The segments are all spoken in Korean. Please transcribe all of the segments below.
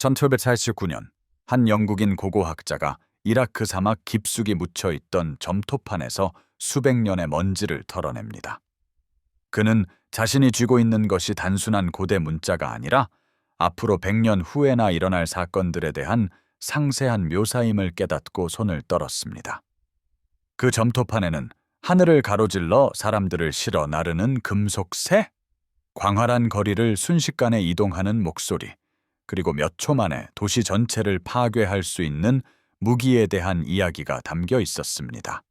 1849년 한 영국인 고고학자가 이라크 사막 깊숙이 묻혀 있던 점토판에서 수백 년의 먼지를 털어냅니다. 그는 자신이 쥐고 있는 것이 단순한 고대 문자가 아니라 앞으로 100년 후에나 일어날 사건들에 대한 상세한 묘사임을 깨닫고 손을 떨었습니다. 그 점토판에는 하늘을 가로질러 사람들을 실어 나르는 금속 새, 광활한 거리를 순식간에 이동하는 목소리, 그리고 몇 초 만에 도시 전체를 파괴할 수 있는 무기에 대한 이야기가 담겨 있었습니다.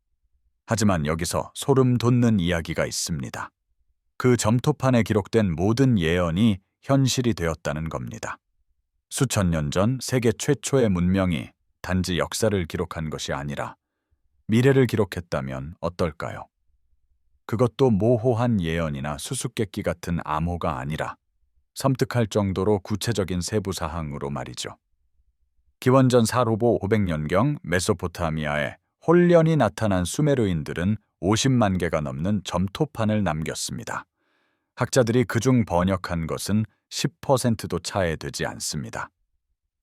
하지만 여기서 소름 돋는 이야기가 있습니다. 그 점토판에 기록된 모든 예언이 현실이 되었다는 겁니다. 수천 년 전 세계 최초의 문명이 단지 역사를 기록한 것이 아니라 미래를 기록했다면 어떨까요? 그것도 모호한 예언이나 수수께끼 같은 암호가 아니라 섬뜩할 정도로 구체적인 세부 사항으로 말이죠. 기원전 4로보 500년경 메소포타미아에 홀련히 나타난 수메르인들은 50만 개가 넘는 점토판을 남겼습니다. 학자들이 그중 번역한 것은 10%도 차에 되지 않습니다.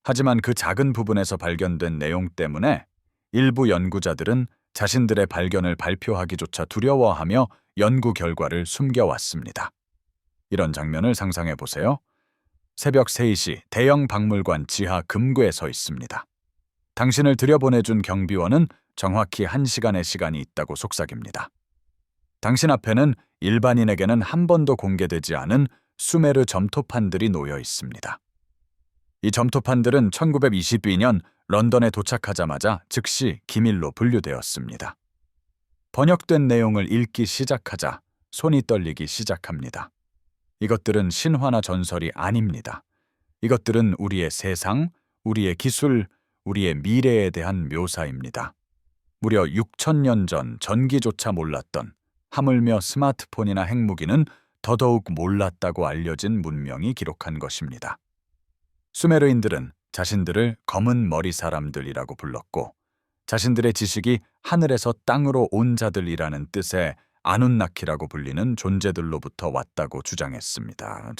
하지만 그 작은 부분에서 발견된 내용 때문에 일부 연구자들은 자신들의 발견을 발표하기조차 두려워하며 연구 결과를 숨겨왔습니다. 이런 장면을 상상해 보세요. 새벽 3시 대형 박물관 지하 금고에 서 있습니다. 당신을 들여보내준 경비원은 정확히 1시간의 시간이 있다고 속삭입니다. 당신 앞에는 일반인에게는 한 번도 공개되지 않은 수메르 점토판들이 놓여 있습니다. 이 점토판들은 1922년 런던에 도착하자마자 즉시 기밀로 분류되었습니다. 번역된 내용을 읽기 시작하자 손이 떨리기 시작합니다. 이것들은 신화나 전설이 아닙니다. 이것들은 우리의 세상, 우리의 기술, 우리의 미래에 대한 묘사입니다. 무려 6,000년 전 전기조차 몰랐던, 하물며 스마트폰이나 핵무기는 더더욱 몰랐다고 알려진 문명이 기록한 것입니다. 수메르인들은 자신들을 검은 머리 사람들이라고 불렀고, 자신들의 지식이 하늘에서 땅으로 온 자들이라는 뜻의 아눈나키라고 불리는 존재들로부터 왔다고 주장했습니다.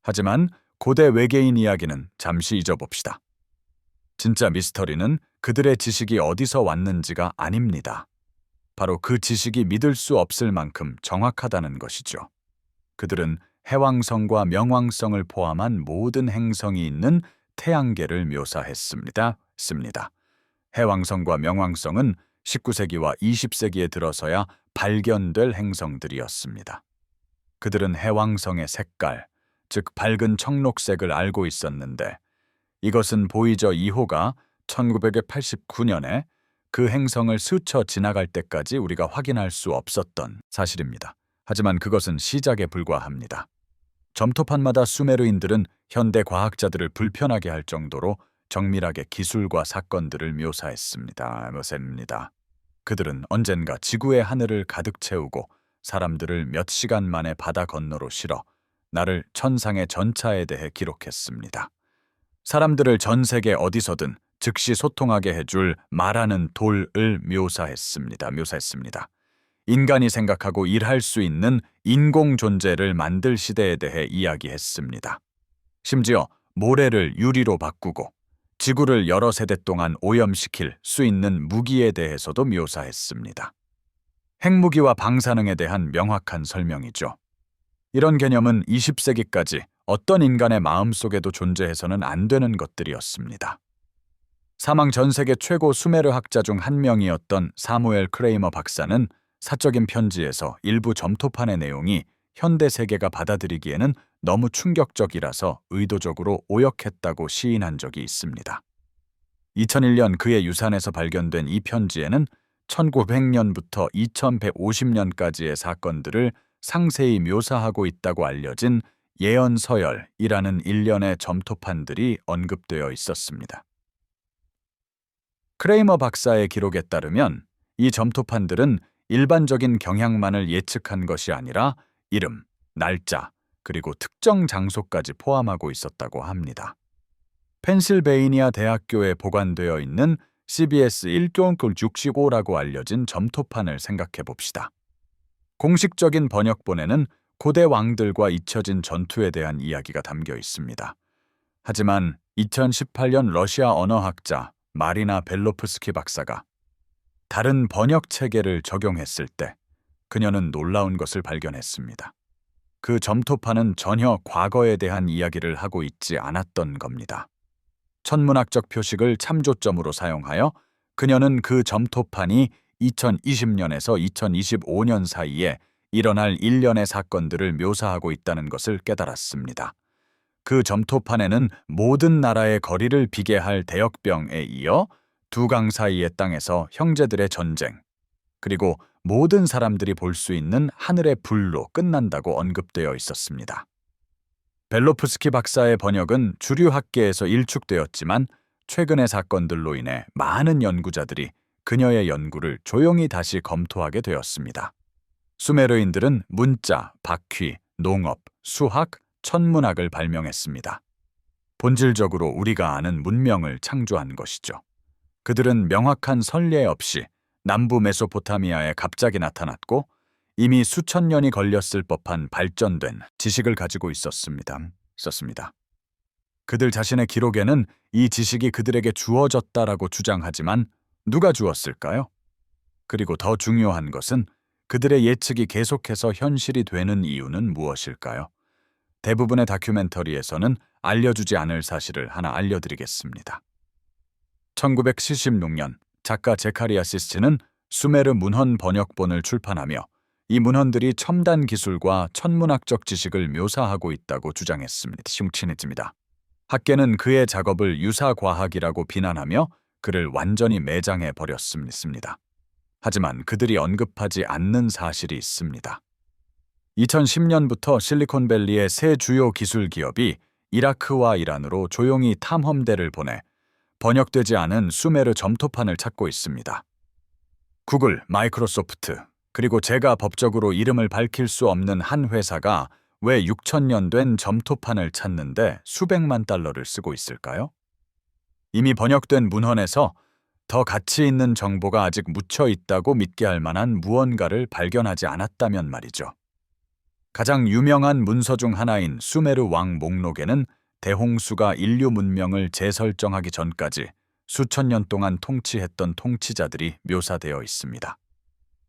하지만 고대 외계인 이야기는 잠시 잊어봅시다. 진짜 미스터리는 그들의 지식이 어디서 왔는지가 아닙니다. 바로 그 지식이 믿을 수 없을 만큼 정확하다는 것이죠. 그들은 해왕성과 명왕성을 포함한 모든 행성이 있는 태양계를 묘사했습니다. 해왕성과 명왕성은 19세기와 20세기에 들어서야 발견될 행성들이었습니다. 그들은 해왕성의 색깔, 즉 밝은 청록색을 알고 있었는데 이것은 보이저 2호가 1989년에 그 행성을 스쳐 지나갈 때까지 우리가 확인할 수 없었던 사실입니다. 하지만 그것은 시작에 불과합니다. 점토판마다 수메르인들은 현대 과학자들을 불편하게 할 정도로 정밀하게 기술과 사건들을 묘사했습니다. 그들은 언젠가 지구의 하늘을 가득 채우고 사람들을 몇 시간 만에 바다 건너로 실어 나를 천상의 전차에 대해 기록했습니다. 사람들을 전 세계 어디서든 즉시 소통하게 해줄 말하는 돌을 묘사했습니다. 인간이 생각하고 일할 수 있는 인공 존재를 만들 시대에 대해 이야기했습니다. 심지어 모래를 유리로 바꾸고 지구를 여러 세대 동안 오염시킬 수 있는 무기에 대해서도 묘사했습니다. 핵무기와 방사능에 대한 명확한 설명이죠. 이런 개념은 20세기까지 어떤 인간의 마음속에도 존재해서는 안 되는 것들이었습니다. 사망 전 세계 최고 수메르 학자 중 한 명이었던 사무엘 크레이머 박사는 사적인 편지에서 일부 점토판의 내용이 현대 세계가 받아들이기에는 너무 충격적이라서 의도적으로 오역했다고 시인한 적이 있습니다. 2001년 그의 유산에서 발견된 이 편지에는 1900년부터 2150년까지의 사건들을 상세히 묘사하고 있다고 알려진 예언서열이라는 일련의 점토판들이 언급되어 있었습니다. 크레이머 박사의 기록에 따르면 이 점토판들은 일반적인 경향만을 예측한 것이 아니라 이름, 날짜, 그리고 특정 장소까지 포함하고 있었다고 합니다. 펜실베이니아 대학교에 보관되어 있는 CBS 1.65라고 알려진 점토판을 생각해 봅시다. 공식적인 번역본에는 고대 왕들과 잊혀진 전투에 대한 이야기가 담겨 있습니다. 하지만 2018년 러시아 언어학자 마리나 벨로프스키 박사가 다른 번역 체계를 적용했을 때 그녀는 놀라운 것을 발견했습니다. 그 점토판은 전혀 과거에 대한 이야기를 하고 있지 않았던 겁니다. 천문학적 표식을 참조점으로 사용하여 그녀는 그 점토판이 2020년에서 2025년 사이에 일어날 일련의 사건들을 묘사하고 있다는 것을 깨달았습니다. 그 점토판에는 모든 나라의 거리를 비게 할 대역병에 이어 두 강 사이의 땅에서 형제들의 전쟁, 그리고 모든 사람들이 볼 수 있는 하늘의 불로 끝난다고 언급되어 있었습니다. 벨로프스키 박사의 번역은 주류 학계에서 일축되었지만 최근의 사건들로 인해 많은 연구자들이 그녀의 연구를 조용히 다시 검토하게 되었습니다. 수메르인들은 문자, 바퀴, 농업, 수학, 천문학을 발명했습니다. 본질적으로 우리가 아는 문명을 창조한 것이죠. 그들은 명확한 선례 없이 남부 메소포타미아에 갑자기 나타났고 이미 수천 년이 걸렸을 법한 발전된 지식을 가지고 있었습니다. 그들 자신의 기록에는 이 지식이 그들에게 주어졌다라고 주장하지만 누가 주었을까요? 그리고 더 중요한 것은 그들의 예측이 계속해서 현실이 되는 이유는 무엇일까요? 대부분의 다큐멘터리에서는 알려주지 않을 사실을 하나 알려드리겠습니다. 1976년 작가 제카리아 시스치는 수메르 문헌 번역본을 출판하며 이 문헌들이 첨단 기술과 천문학적 지식을 묘사하고 있다고 주장했습니다. 학계는 그의 작업을 유사과학이라고 비난하며 그를 완전히 매장해 버렸습니다. 하지만 그들이 언급하지 않는 사실이 있습니다. 2010년부터 실리콘밸리의 세 주요 기술 기업이 이라크와 이란으로 조용히 탐험대를 보내 번역되지 않은 수메르 점토판을 찾고 있습니다. 구글, 마이크로소프트, 그리고 제가 법적으로 이름을 밝힐 수 없는 한 회사가 왜 6,000년 된 점토판을 찾는데 수백만 달러를 쓰고 있을까요? 이미 번역된 문헌에서 더 가치 있는 정보가 아직 묻혀 있다고 믿게 할 만한 무언가를 발견하지 않았다면 말이죠. 가장 유명한 문서 중 하나인 수메르 왕 목록에는 대홍수가 인류 문명을 재설정하기 전까지 수천 년 동안 통치했던 통치자들이 묘사되어 있습니다.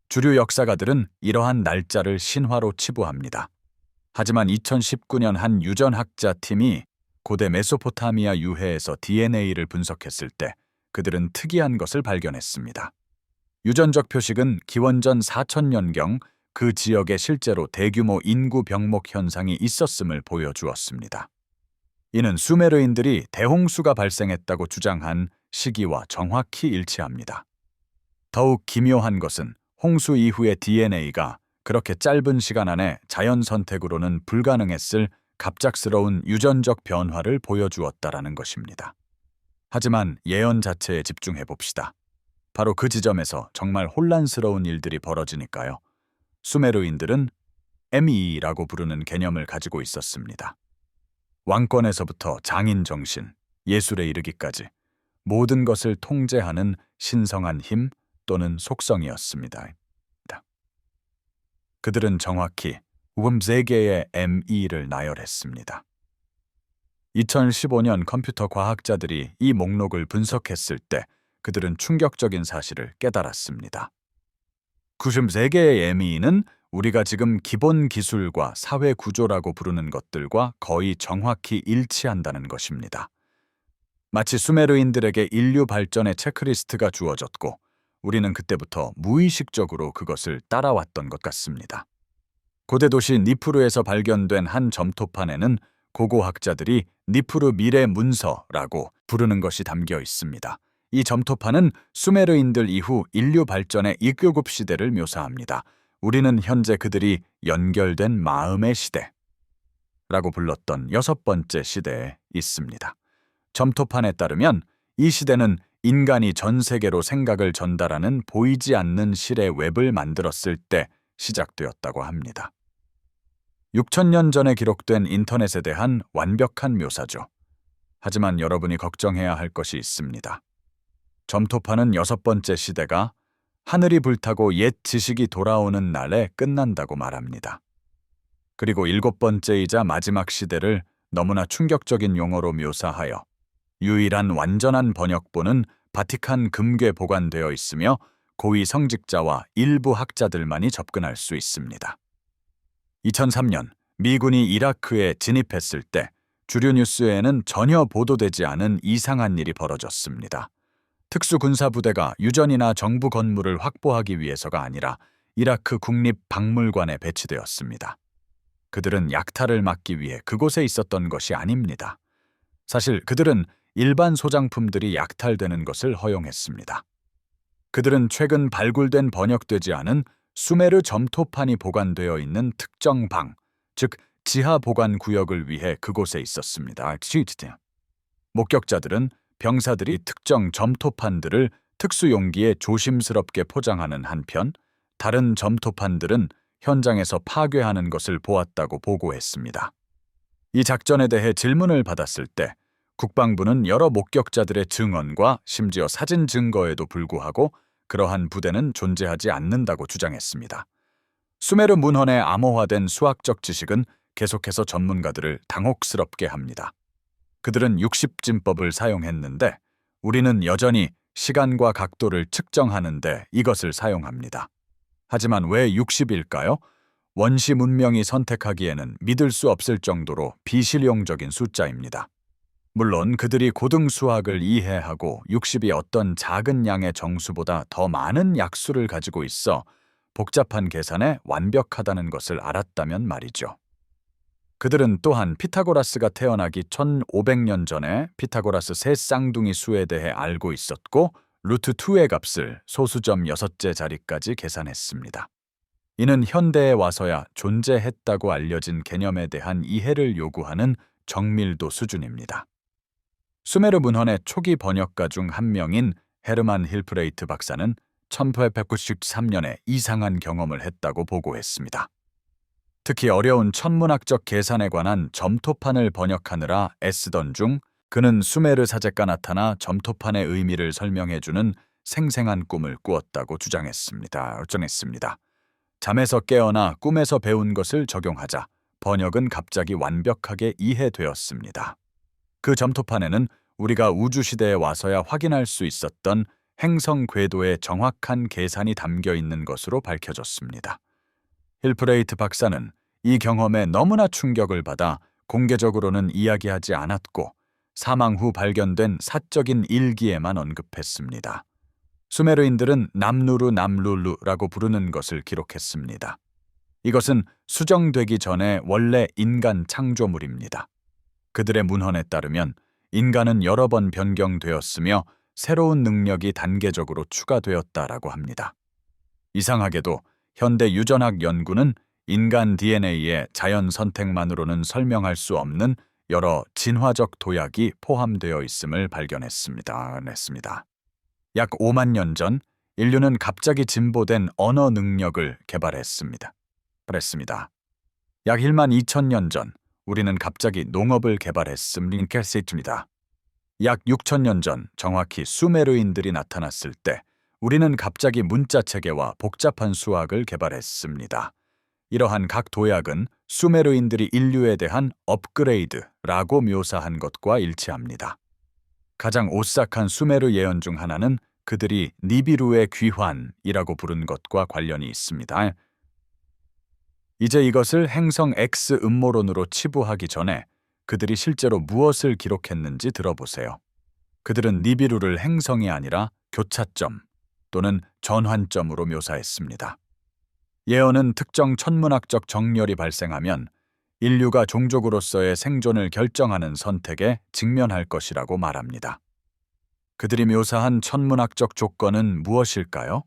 주류 역사가들은 이러한 날짜를 신화로 치부합니다. 하지만 2019년 한 유전학자 팀이 고대 메소포타미아 유해에서 DNA를 분석했을 때 그들은 특이한 것을 발견했습니다. 유전적 표식은 기원전 4,000년경 그 지역에 실제로 대규모 인구 병목 현상이 있었음을 보여주었습니다. 이는 수메르인들이 대홍수가 발생했다고 주장한 시기와 정확히 일치합니다. 더욱 기묘한 것은 홍수 이후의 DNA가 그렇게 짧은 시간 안에 자연 선택으로는 불가능했을 갑작스러운 유전적 변화를 보여주었다라는 것입니다. 하지만 예언 자체에 집중해 봅시다. 바로 그 지점에서 정말 혼란스러운 일들이 벌어지니까요. 수메르인들은 ME라고 부르는 개념을 가지고 있었습니다. 왕권에서부터 장인 정신, 예술에 이르기까지 모든 것을 통제하는 신성한 힘 또는 속성이었습니다. 그들은 정확히 세 개의 ME를 나열했습니다. 2015년 컴퓨터 과학자들이 이 목록을 분석했을 때 그들은 충격적인 사실을 깨달았습니다. 93개의 ME는 우리가 지금 기본 기술과 사회 구조라고 부르는 것들과 거의 정확히 일치한다는 것입니다. 마치 수메르인들에게 인류 발전의 체크리스트가 주어졌고 우리는 그때부터 무의식적으로 그것을 따라왔던 것 같습니다. 고대 도시 니프루에서 발견된 한 점토판에는 고고학자들이 니프루 미래 문서라고 부르는 것이 담겨 있습니다. 이 점토판은 수메르인들 이후 인류 발전의 이교급 시대를 묘사합니다. 우리는 현재 그들이 연결된 마음의 시대라고 불렀던 6번째 시대에 있습니다. 점토판에 따르면 이 시대는 인간이 전 세계로 생각을 전달하는 보이지 않는 실의 웹을 만들었을 때 시작되었다고 합니다. 6,000년 전에 기록된 인터넷에 대한 완벽한 묘사죠. 하지만 여러분이 걱정해야 할 것이 있습니다. 점토판은 6번째 시대가 하늘이 불타고 옛 지식이 돌아오는 날에 끝난다고 말합니다. 그리고 7번째이자 마지막 시대를 너무나 충격적인 용어로 묘사하여 유일한 완전한 번역본은 바티칸 금괴 보관되어 있으며 고위 성직자와 일부 학자들만이 접근할 수 있습니다. 2003년 미군이 이라크에 진입했을 때 주류 뉴스에는 전혀 보도되지 않은 이상한 일이 벌어졌습니다. 특수군사부대가 유전이나 정부 건물을 확보하기 위해서가 아니라 이라크 국립박물관에 배치되었습니다. 그들은 약탈을 막기 위해 그곳에 있었던 것이 아닙니다. 사실 그들은 일반 소장품들이 약탈되는 것을 허용했습니다. 그들은 최근 발굴된 번역되지 않은 수메르 점토판이 보관되어 있는 특정 방, 즉 지하 보관 구역을 위해 그곳에 있었습니다. 목격자들은 병사들이 특정 점토판들을 특수 용기에 조심스럽게 포장하는 한편 다른 점토판들은 현장에서 파괴하는 것을 보았다고 보고했습니다. 이 작전에 대해 질문을 받았을 때 국방부는 여러 목격자들의 증언과 심지어 사진 증거에도 불구하고 그러한 부대는 존재하지 않는다고 주장했습니다. 수메르 문헌에 암호화된 수학적 지식은 계속해서 전문가들을 당혹스럽게 합니다. 그들은 60진법을 사용했는데 우리는 여전히 시간과 각도를 측정하는데 이것을 사용합니다. 하지만 왜 60일까요? 원시 문명이 선택하기에는 믿을 수 없을 정도로 비실용적인 숫자입니다. 물론 그들이 고등 수학을 이해하고 60이 어떤 작은 양의 정수보다 더 많은 약수를 가지고 있어 복잡한 계산에 완벽하다는 것을 알았다면 말이죠. 그들은 또한 피타고라스가 태어나기 1500년 전에 피타고라스 세 쌍둥이 수에 대해 알고 있었고 루트 2의 값을 소수점 6째 자리까지 계산했습니다. 이는 현대에 와서야 존재했다고 알려진 개념에 대한 이해를 요구하는 정밀도 수준입니다. 수메르 문헌의 초기 번역가 중 한 명인 헤르만 힐프레이트 박사는 1893년에 이상한 경험을 했다고 보고했습니다. 특히 어려운 천문학적 계산에 관한 점토판을 번역하느라 애쓰던 중 그는 수메르 사제가 나타나 점토판의 의미를 설명해주는 생생한 꿈을 꾸었다고 주장했습니다. 잠에서 깨어나 꿈에서 배운 것을 적용하자 번역은 갑자기 완벽하게 이해되었습니다. 그 점토판에는 우리가 우주시대에 와서야 확인할 수 있었던 행성 궤도의 정확한 계산이 담겨 있는 것으로 밝혀졌습니다. 힐프레이트 박사는 이 경험에 너무나 충격을 받아 공개적으로는 이야기하지 않았고 사망 후 발견된 사적인 일기에만 언급했습니다. 수메르인들은 남루르라고 부르는 것을 기록했습니다. 이것은 수정되기 전에 원래 인간 창조물입니다. 그들의 문헌에 따르면 인간은 여러 번 변경되었으며 새로운 능력이 단계적으로 추가되었다라고 합니다. 이상하게도 현대 유전학 연구는 인간 DNA의 자연 선택만으로는 설명할 수 없는 여러 진화적 도약이 포함되어 있음을 발견했습니다. 약 5만 년 전 인류는 갑자기 진보된 언어 능력을 개발했습니다. 약 1만 2천 년 전 우리는 갑자기 농업을 개발했습니다. 약 6천 년 전 정확히 수메르인들이 나타났을 때 우리는 갑자기 문자 체계와 복잡한 수학을 개발했습니다. 이러한 각 도약은 수메르인들이 인류에 대한 업그레이드라고 묘사한 것과 일치합니다. 가장 오싹한 수메르 예언 중 하나는 그들이 니비루의 귀환이라고 부른 것과 관련이 있습니다. 이제 이것을 행성 X 음모론으로 치부하기 전에 그들이 실제로 무엇을 기록했는지 들어보세요. 그들은 니비루를 행성이 아니라 교차점 또는 전환점으로 묘사했습니다. 예언은 특정 천문학적 정렬이 발생하면 인류가 종족으로서의 생존을 결정하는 선택에 직면할 것이라고 말합니다. 그들이 묘사한 천문학적 조건은 무엇일까요?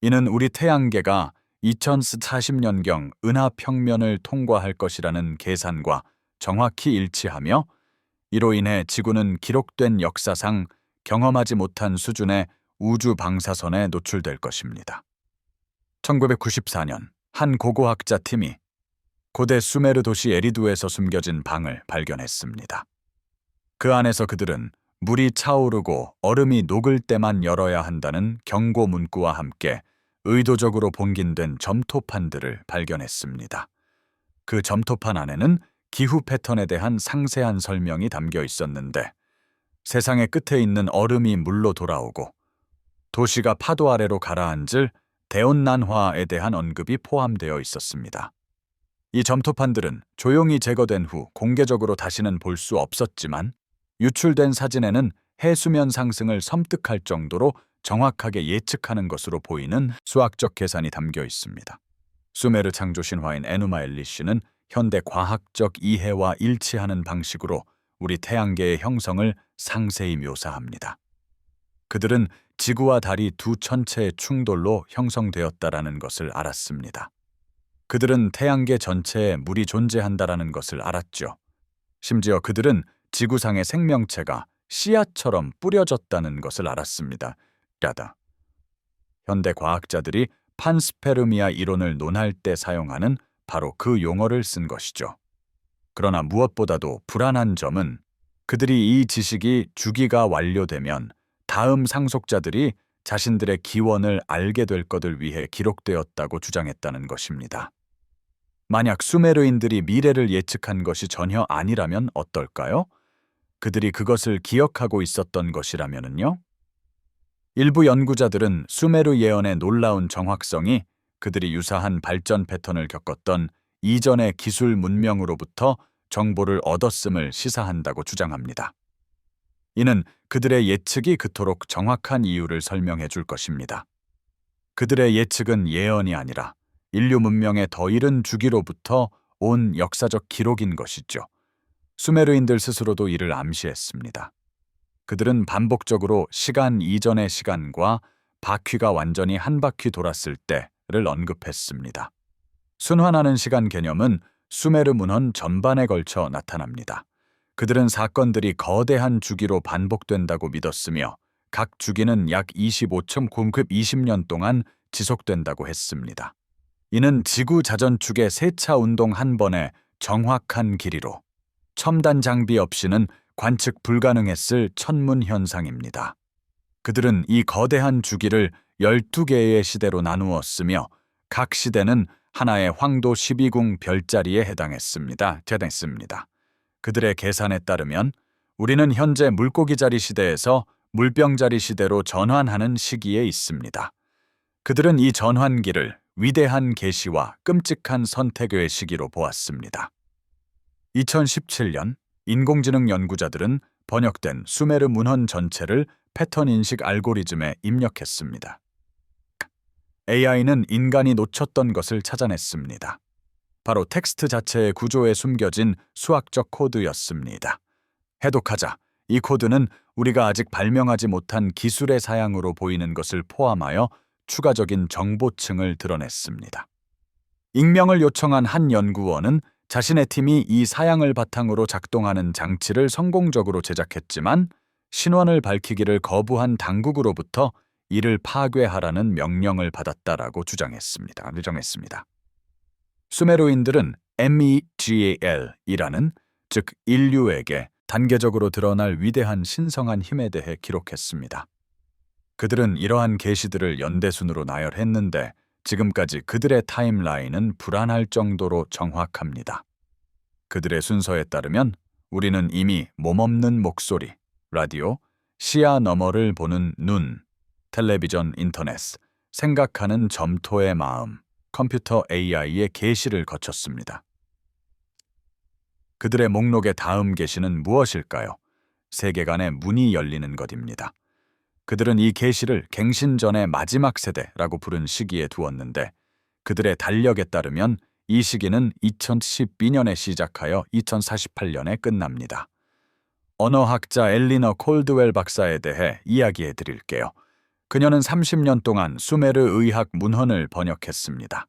이는 우리 태양계가 2040년경 은하평면을 통과할 것이라는 계산과 정확히 일치하며 이로 인해 지구는 기록된 역사상 경험하지 못한 수준의 우주 방사선에 노출될 것입니다. 1994년 한 고고학자 팀이 고대 수메르 도시 에리두에서 숨겨진 방을 발견했습니다. 그 안에서 그들은 물이 차오르고 얼음이 녹을 때만 열어야 한다는 경고 문구와 함께 의도적으로 봉긴된 점토판들을 발견했습니다. 그 점토판 안에는 기후 패턴에 대한 상세한 설명이 담겨 있었는데 세상의 끝에 있는 얼음이 물로 돌아오고 도시가 파도 아래로 가라앉을 대온난화에 대한 언급이 포함되어 있었습니다. 이 점토판들은 조용히 제거된 후 공개적으로 다시는 볼 수 없었지만 유출된 사진에는 해수면 상승을 섬뜩할 정도로 정확하게 예측하는 것으로 보이는 수학적 계산이 담겨 있습니다. 수메르 창조 신화인 에누마 엘리시는 현대 과학적 이해와 일치하는 방식으로 우리 태양계의 형성을 상세히 묘사합니다. 그들은 지구와 달이 두 천체의 충돌로 형성되었다라는 것을 알았습니다. 그들은 태양계 전체에 물이 존재한다라는 것을 알았죠. 심지어 그들은 지구상의 생명체가 씨앗처럼 뿌려졌다는 것을 알았습니다. 현대 과학자들이 판스페르미아 이론을 논할 때 사용하는 바로 그 용어를 쓴 것이죠. 그러나 무엇보다도 불안한 점은 그들이 이 지식이 주기가 완료되면 다음 상속자들이 자신들의 기원을 알게 될 것을 위해 기록되었다고 주장했다는 것입니다. 만약 수메르인들이 미래를 예측한 것이 전혀 아니라면 어떨까요? 그들이 그것을 기억하고 있었던 것이라면요? 일부 연구자들은 수메르 예언의 놀라운 정확성이 그들이 유사한 발전 패턴을 겪었던 이전의 기술 문명으로부터 정보를 얻었음을 시사한다고 주장합니다. 이는 그들의 예측이 그토록 정확한 이유를 설명해 줄 것입니다. 그들의 예측은 예언이 아니라 인류 문명의 더 이른 주기로부터 온 역사적 기록인 것이죠. 수메르인들 스스로도 이를 암시했습니다. 그들은 반복적으로 시간 이전의 시간과 바퀴가 완전히 한 바퀴 돌았을 때를 언급했습니다. 순환하는 시간 개념은 수메르 문헌 전반에 걸쳐 나타납니다. 그들은 사건들이 거대한 주기로 반복된다고 믿었으며 각 주기는 약 25.9급 20년 동안 지속된다고 했습니다. 이는 지구 자전축의 세차 운동 한 번의 정확한 길이로 첨단 장비 없이는 관측 불가능했을 천문 현상입니다. 그들은 이 거대한 주기를 12개의 시대로 나누었으며 각 시대는 하나의 황도 12궁 별자리에 해당했습니다. 그들의 계산에 따르면 우리는 현재 물고기자리 시대에서 물병자리 시대로 전환하는 시기에 있습니다. 그들은 이 전환기를 위대한 계시와 끔찍한 선택의 시기로 보았습니다. 2017년 인공지능 연구자들은 번역된 수메르 문헌 전체를 패턴 인식 알고리즘에 입력했습니다. AI는 인간이 놓쳤던 것을 찾아냈습니다. 바로 텍스트 자체의 구조에 숨겨진 수학적 코드였습니다. 해독하자 이 코드는 우리가 아직 발명하지 못한 기술의 사양으로 보이는 것을 포함하여 추가적인 정보층을 드러냈습니다. 익명을 요청한 한 연구원은 자신의 팀이 이 사양을 바탕으로 작동하는 장치를 성공적으로 제작했지만 신원을 밝히기를 거부한 당국으로부터 이를 파괴하라는 명령을 받았다라고 주장했습니다. 수메르인들은 MEGAL이라는 즉 인류에게 단계적으로 드러날 위대한 신성한 힘에 대해 기록했습니다. 그들은 이러한 계시들을 연대순으로 나열했는데 지금까지 그들의 타임라인은 불안할 정도로 정확합니다. 그들의 순서에 따르면 우리는 이미 몸없는 목소리, 라디오, 시야 너머를 보는 눈, 텔레비전, 인터넷, 생각하는 점토의 마음, 컴퓨터 AI의 계시를 거쳤습니다. 그들의 목록의 다음 계시는 무엇일까요? 세계관의 문이 열리는 것입니다. 그들은 이 계시를 갱신전의 마지막 세대라고 부른 시기에 두었는데 그들의 달력에 따르면 이 시기는 2012년에 시작하여 2048년에 끝납니다. 언어학자 엘리너 콜드웰 박사에 대해 이야기해 드릴게요. 그녀는 30년 동안 수메르 의학 문헌을 번역했습니다.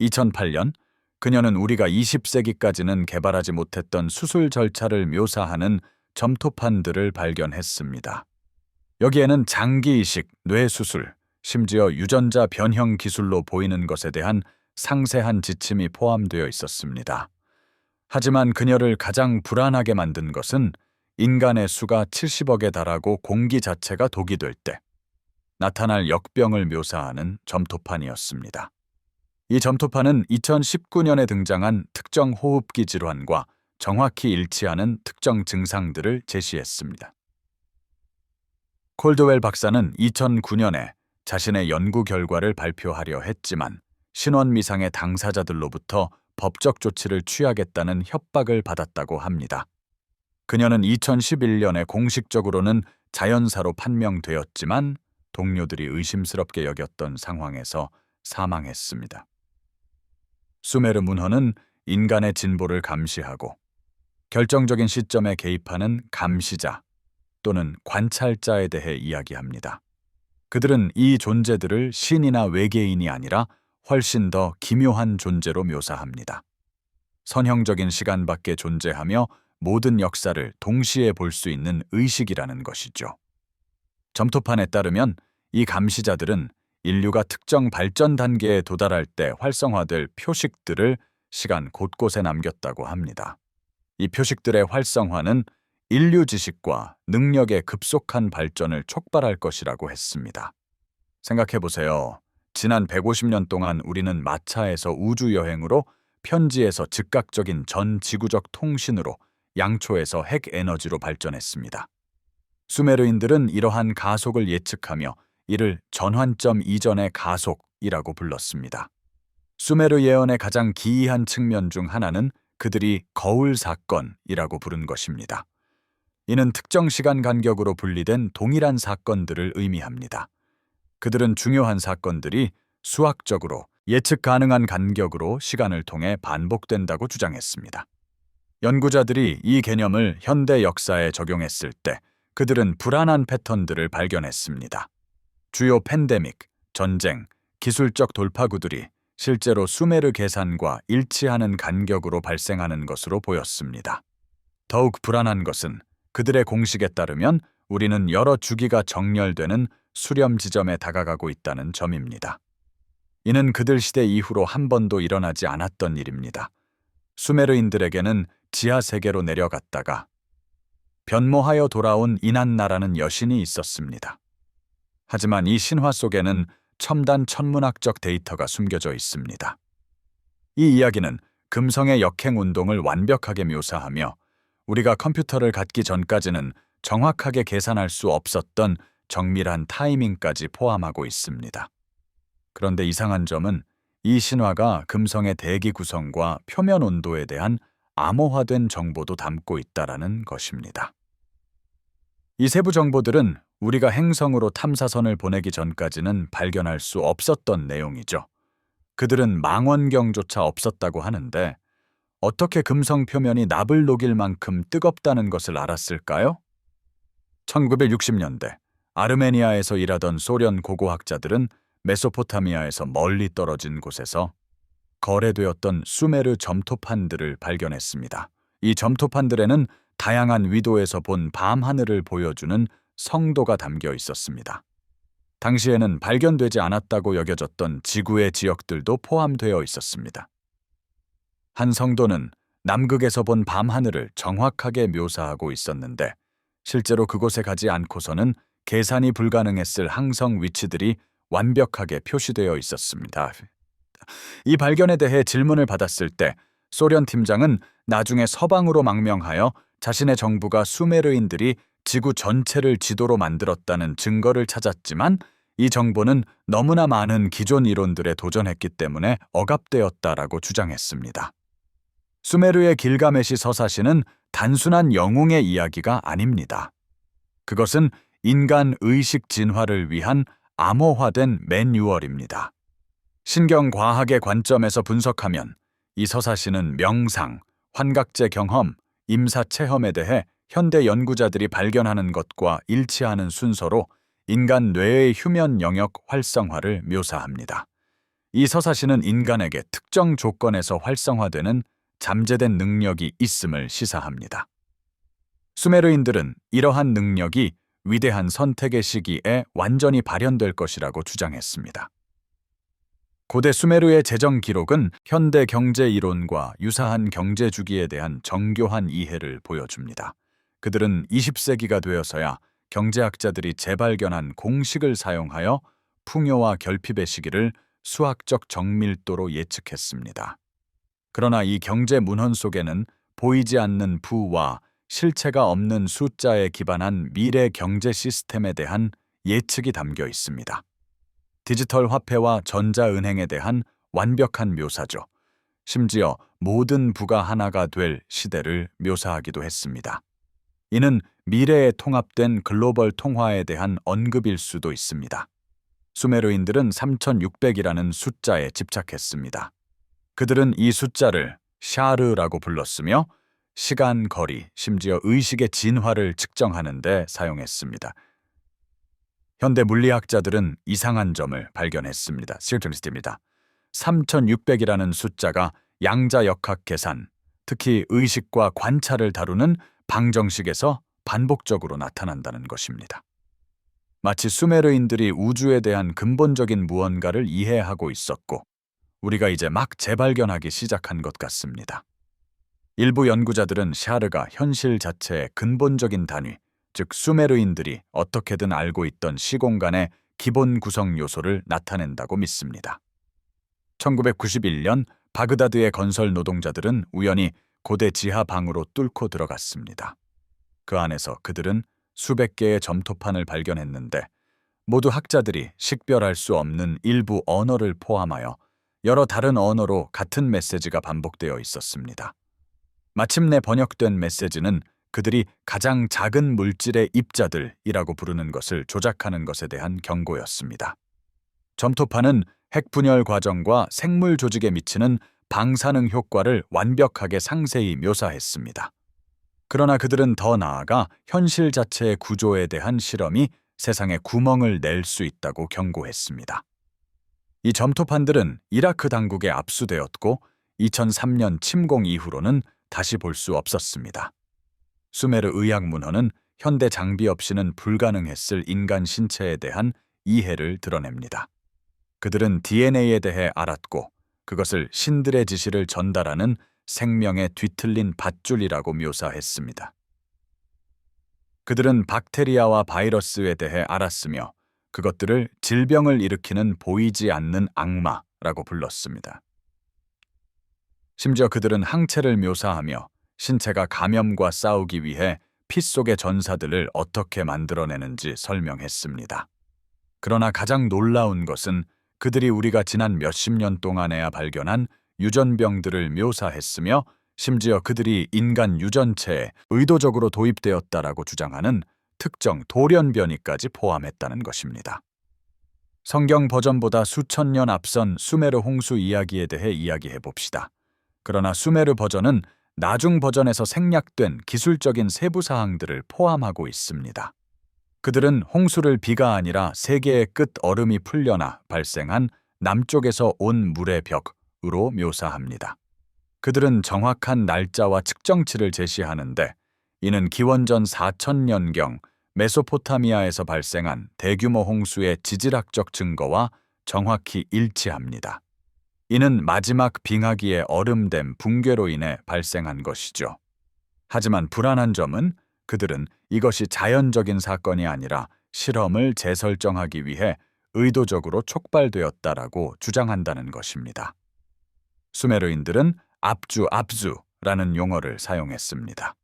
2008년 그녀는 우리가 20세기까지는 개발하지 못했던 수술 절차를 묘사하는 점토판들을 발견했습니다. 여기에는 장기 이식, 뇌수술, 심지어 유전자 변형 기술로 보이는 것에 대한 상세한 지침이 포함되어 있었습니다. 하지만 그녀를 가장 불안하게 만든 것은 인간의 수가 70억에 달하고 공기 자체가 독이 될 때 나타날 역병을 묘사하는 점토판이었습니다. 이 점토판은 2019년에 등장한 특정 호흡기 질환과 정확히 일치하는 특정 증상들을 제시했습니다. 콜드웰 박사는 2009년에 자신의 연구 결과를 발표하려 했지만 신원미상의 당사자들로부터 법적 조치를 취하겠다는 협박을 받았다고 합니다. 그녀는 2011년에 공식적으로는 자연사로 판명되었지만 동료들이 의심스럽게 여겼던 상황에서 사망했습니다. 수메르 문헌은 인간의 진보를 감시하고 결정적인 시점에 개입하는 감시자 또는 관찰자에 대해 이야기합니다. 그들은 이 존재들을 신이나 외계인이 아니라 훨씬 더 기묘한 존재로 묘사합니다. 선형적인 시간 밖에 존재하며 모든 역사를 동시에 볼 수 있는 의식이라는 것이죠. 점토판에 따르면 이 감시자들은 인류가 특정 발전 단계에 도달할 때 활성화될 표식들을 시간 곳곳에 남겼다고 합니다. 이 표식들의 활성화는 인류 지식과 능력의 급속한 발전을 촉발할 것이라고 했습니다. 생각해보세요. 지난 150년 동안 우리는 마차에서 우주여행으로, 편지에서 즉각적인 전 지구적 통신으로, 양초에서 핵 에너지로 발전했습니다. 수메르인들은 이러한 가속을 예측하며 이를 전환점 이전의 가속이라고 불렀습니다. 수메르 예언의 가장 기이한 측면 중 하나는 그들이 거울 사건이라고 부른 것입니다. 이는 특정 시간 간격으로 분리된 동일한 사건들을 의미합니다. 그들은 중요한 사건들이 수학적으로 예측 가능한 간격으로 시간을 통해 반복된다고 주장했습니다. 연구자들이 이 개념을 현대 역사에 적용했을 때 그들은 불안한 패턴들을 발견했습니다. 주요 팬데믹, 전쟁, 기술적 돌파구들이 실제로 수메르 계산과 일치하는 간격으로 발생하는 것으로 보였습니다. 더욱 불안한 것은 그들의 공식에 따르면 우리는 여러 주기가 정렬되는 수렴 지점에 다가가고 있다는 점입니다. 이는 그들 시대 이후로 한 번도 일어나지 않았던 일입니다. 수메르인들에게는 지하 세계로 내려갔다가 변모하여 돌아온 이난나라는 여신이 있었습니다. 하지만 이 신화 속에는 첨단 천문학적 데이터가 숨겨져 있습니다. 이 이야기는 금성의 역행 운동을 완벽하게 묘사하며 우리가 컴퓨터를 갖기 전까지는 정확하게 계산할 수 없었던 정밀한 타이밍까지 포함하고 있습니다. 그런데 이상한 점은 이 신화가 금성의 대기 구성과 표면 온도에 대한 암호화된 정보도 담고 있다는 것입니다. 이 세부 정보들은 우리가 행성으로 탐사선을 보내기 전까지는 발견할 수 없었던 내용이죠. 그들은 망원경조차 없었다고 하는데 어떻게 금성 표면이 납을 녹일 만큼 뜨겁다는 것을 알았을까요? 1960년대 아르메니아에서 일하던 소련 고고학자들은 메소포타미아에서 멀리 떨어진 곳에서 거래되었던 수메르 점토판들을 발견했습니다. 이 점토판들에는 다양한 위도에서 본 밤하늘을 보여주는 성도가 담겨 있었습니다. 당시에는 발견되지 않았다고 여겨졌던 지구의 지역들도 포함되어 있었습니다. 한 성도는 남극에서 본 밤하늘을 정확하게 묘사하고 있었는데 실제로 그곳에 가지 않고서는 계산이 불가능했을 항성 위치들이 완벽하게 표시되어 있었습니다. 이 발견에 대해 질문을 받았을 때 소련 팀장은 나중에 서방으로 망명하여 자신의 정부가 수메르인들이 지구 전체를 지도로 만들었다는 증거를 찾았지만 이 정보는 너무나 많은 기존 이론들에 도전했기 때문에 억압되었다라고 주장했습니다. 수메르의 길가메시 서사시는 단순한 영웅의 이야기가 아닙니다. 그것은 인간 의식 진화를 위한 암호화된 매뉴얼입니다. 신경과학의 관점에서 분석하면 이 서사시는 명상, 환각제 경험, 임사 체험에 대해 현대 연구자들이 발견하는 것과 일치하는 순서로 인간 뇌의 휴면 영역 활성화를 묘사합니다. 이 서사시는 인간에게 특정 조건에서 활성화되는 잠재된 능력이 있음을 시사합니다. 수메르인들은 이러한 능력이 위대한 선택의 시기에 완전히 발현될 것이라고 주장했습니다. 고대 수메르의 재정 기록은 현대 경제 이론과 유사한 경제 주기에 대한 정교한 이해를 보여줍니다. 그들은 20세기가 되어서야 경제학자들이 재발견한 공식을 사용하여 풍요와 결핍의 시기를 수학적 정밀도로 예측했습니다. 그러나 이 경제 문헌 속에는 보이지 않는 부와 실체가 없는 숫자에 기반한 미래 경제 시스템에 대한 예측이 담겨 있습니다. 디지털 화폐와 전자은행에 대한 완벽한 묘사죠. 심지어 모든 부가 하나가 될 시대를 묘사하기도 했습니다. 이는 미래에 통합된 글로벌 통화에 대한 언급일 수도 있습니다. 수메르인들은 3600이라는 숫자에 집착했습니다. 그들은 이 숫자를 샤르라고 불렀으며 시간, 거리, 심지어 의식의 진화를 측정하는 데 사용했습니다. 현대 물리학자들은 이상한 점을 발견했습니다. 3600이라는 숫자가 양자역학 계산, 특히 의식과 관찰을 다루는 방정식에서 반복적으로 나타난다는 것입니다. 마치 수메르인들이 우주에 대한 근본적인 무언가를 이해하고 있었고, 우리가 이제 막 재발견하기 시작한 것 같습니다. 일부 연구자들은 샤르가 현실 자체의 근본적인 단위, 즉 수메르인들이 어떻게든 알고 있던 시공간의 기본 구성 요소를 나타낸다고 믿습니다. 1991년 바그다드의 건설 노동자들은 우연히 고대 지하방으로 뚫고 들어갔습니다. 그 안에서 그들은 수백 개의 점토판을 발견했는데 모두 학자들이 식별할 수 없는 일부 언어를 포함하여 여러 다른 언어로 같은 메시지가 반복되어 있었습니다. 마침내 번역된 메시지는 그들이 가장 작은 물질의 입자들이라고 부르는 것을 조작하는 것에 대한 경고였습니다. 점토판은 핵분열 과정과 생물 조직에 미치는 방사능 효과를 완벽하게 상세히 묘사했습니다. 그러나 그들은 더 나아가 현실 자체의 구조에 대한 실험이 세상에 구멍을 낼 수 있다고 경고했습니다. 이 점토판들은 이라크 당국에 압수되었고 2003년 침공 이후로는 다시 볼 수 없었습니다. 수메르 의학 문헌은 현대 장비 없이는 불가능했을 인간 신체에 대한 이해를 드러냅니다. 그들은 DNA에 대해 알았고 그것을 신들의 지시를 전달하는 생명의 뒤틀린 밧줄이라고 묘사했습니다. 그들은 박테리아와 바이러스에 대해 알았으며 그것들을 질병을 일으키는 보이지 않는 악마라고 불렀습니다. 심지어 그들은 항체를 묘사하며 신체가 감염과 싸우기 위해 피 속의 전사들을 어떻게 만들어내는지 설명했습니다. 그러나 가장 놀라운 것은 그들이 우리가 지난 몇십 년 동안에야 발견한 유전병들을 묘사했으며 심지어 그들이 인간 유전체에 의도적으로 도입되었다라고 주장하는 특정 돌연변이까지 포함했다는 것입니다. 성경 버전보다 수천 년 앞선 수메르 홍수 이야기에 대해 이야기해 봅시다. 그러나 수메르 버전은 나중 버전에서 생략된 기술적인 세부 사항들을 포함하고 있습니다. 그들은 홍수를 비가 아니라 세계의 끝 얼음이 풀려나 발생한 남쪽에서 온 물의 벽으로 묘사합니다. 그들은 정확한 날짜와 측정치를 제시하는데 이는 기원전 4000년경 메소포타미아에서 발생한 대규모 홍수의 지질학적 증거와 정확히 일치합니다. 이는 마지막 빙하기의 얼음댐 붕괴로 인해 발생한 것이죠. 하지만 불안한 점은 그들은 이것이 자연적인 사건이 아니라 실험을 재설정하기 위해 의도적으로 촉발되었다라고 주장한다는 것입니다. 수메르인들은 압주라는 용어를 사용했습니다.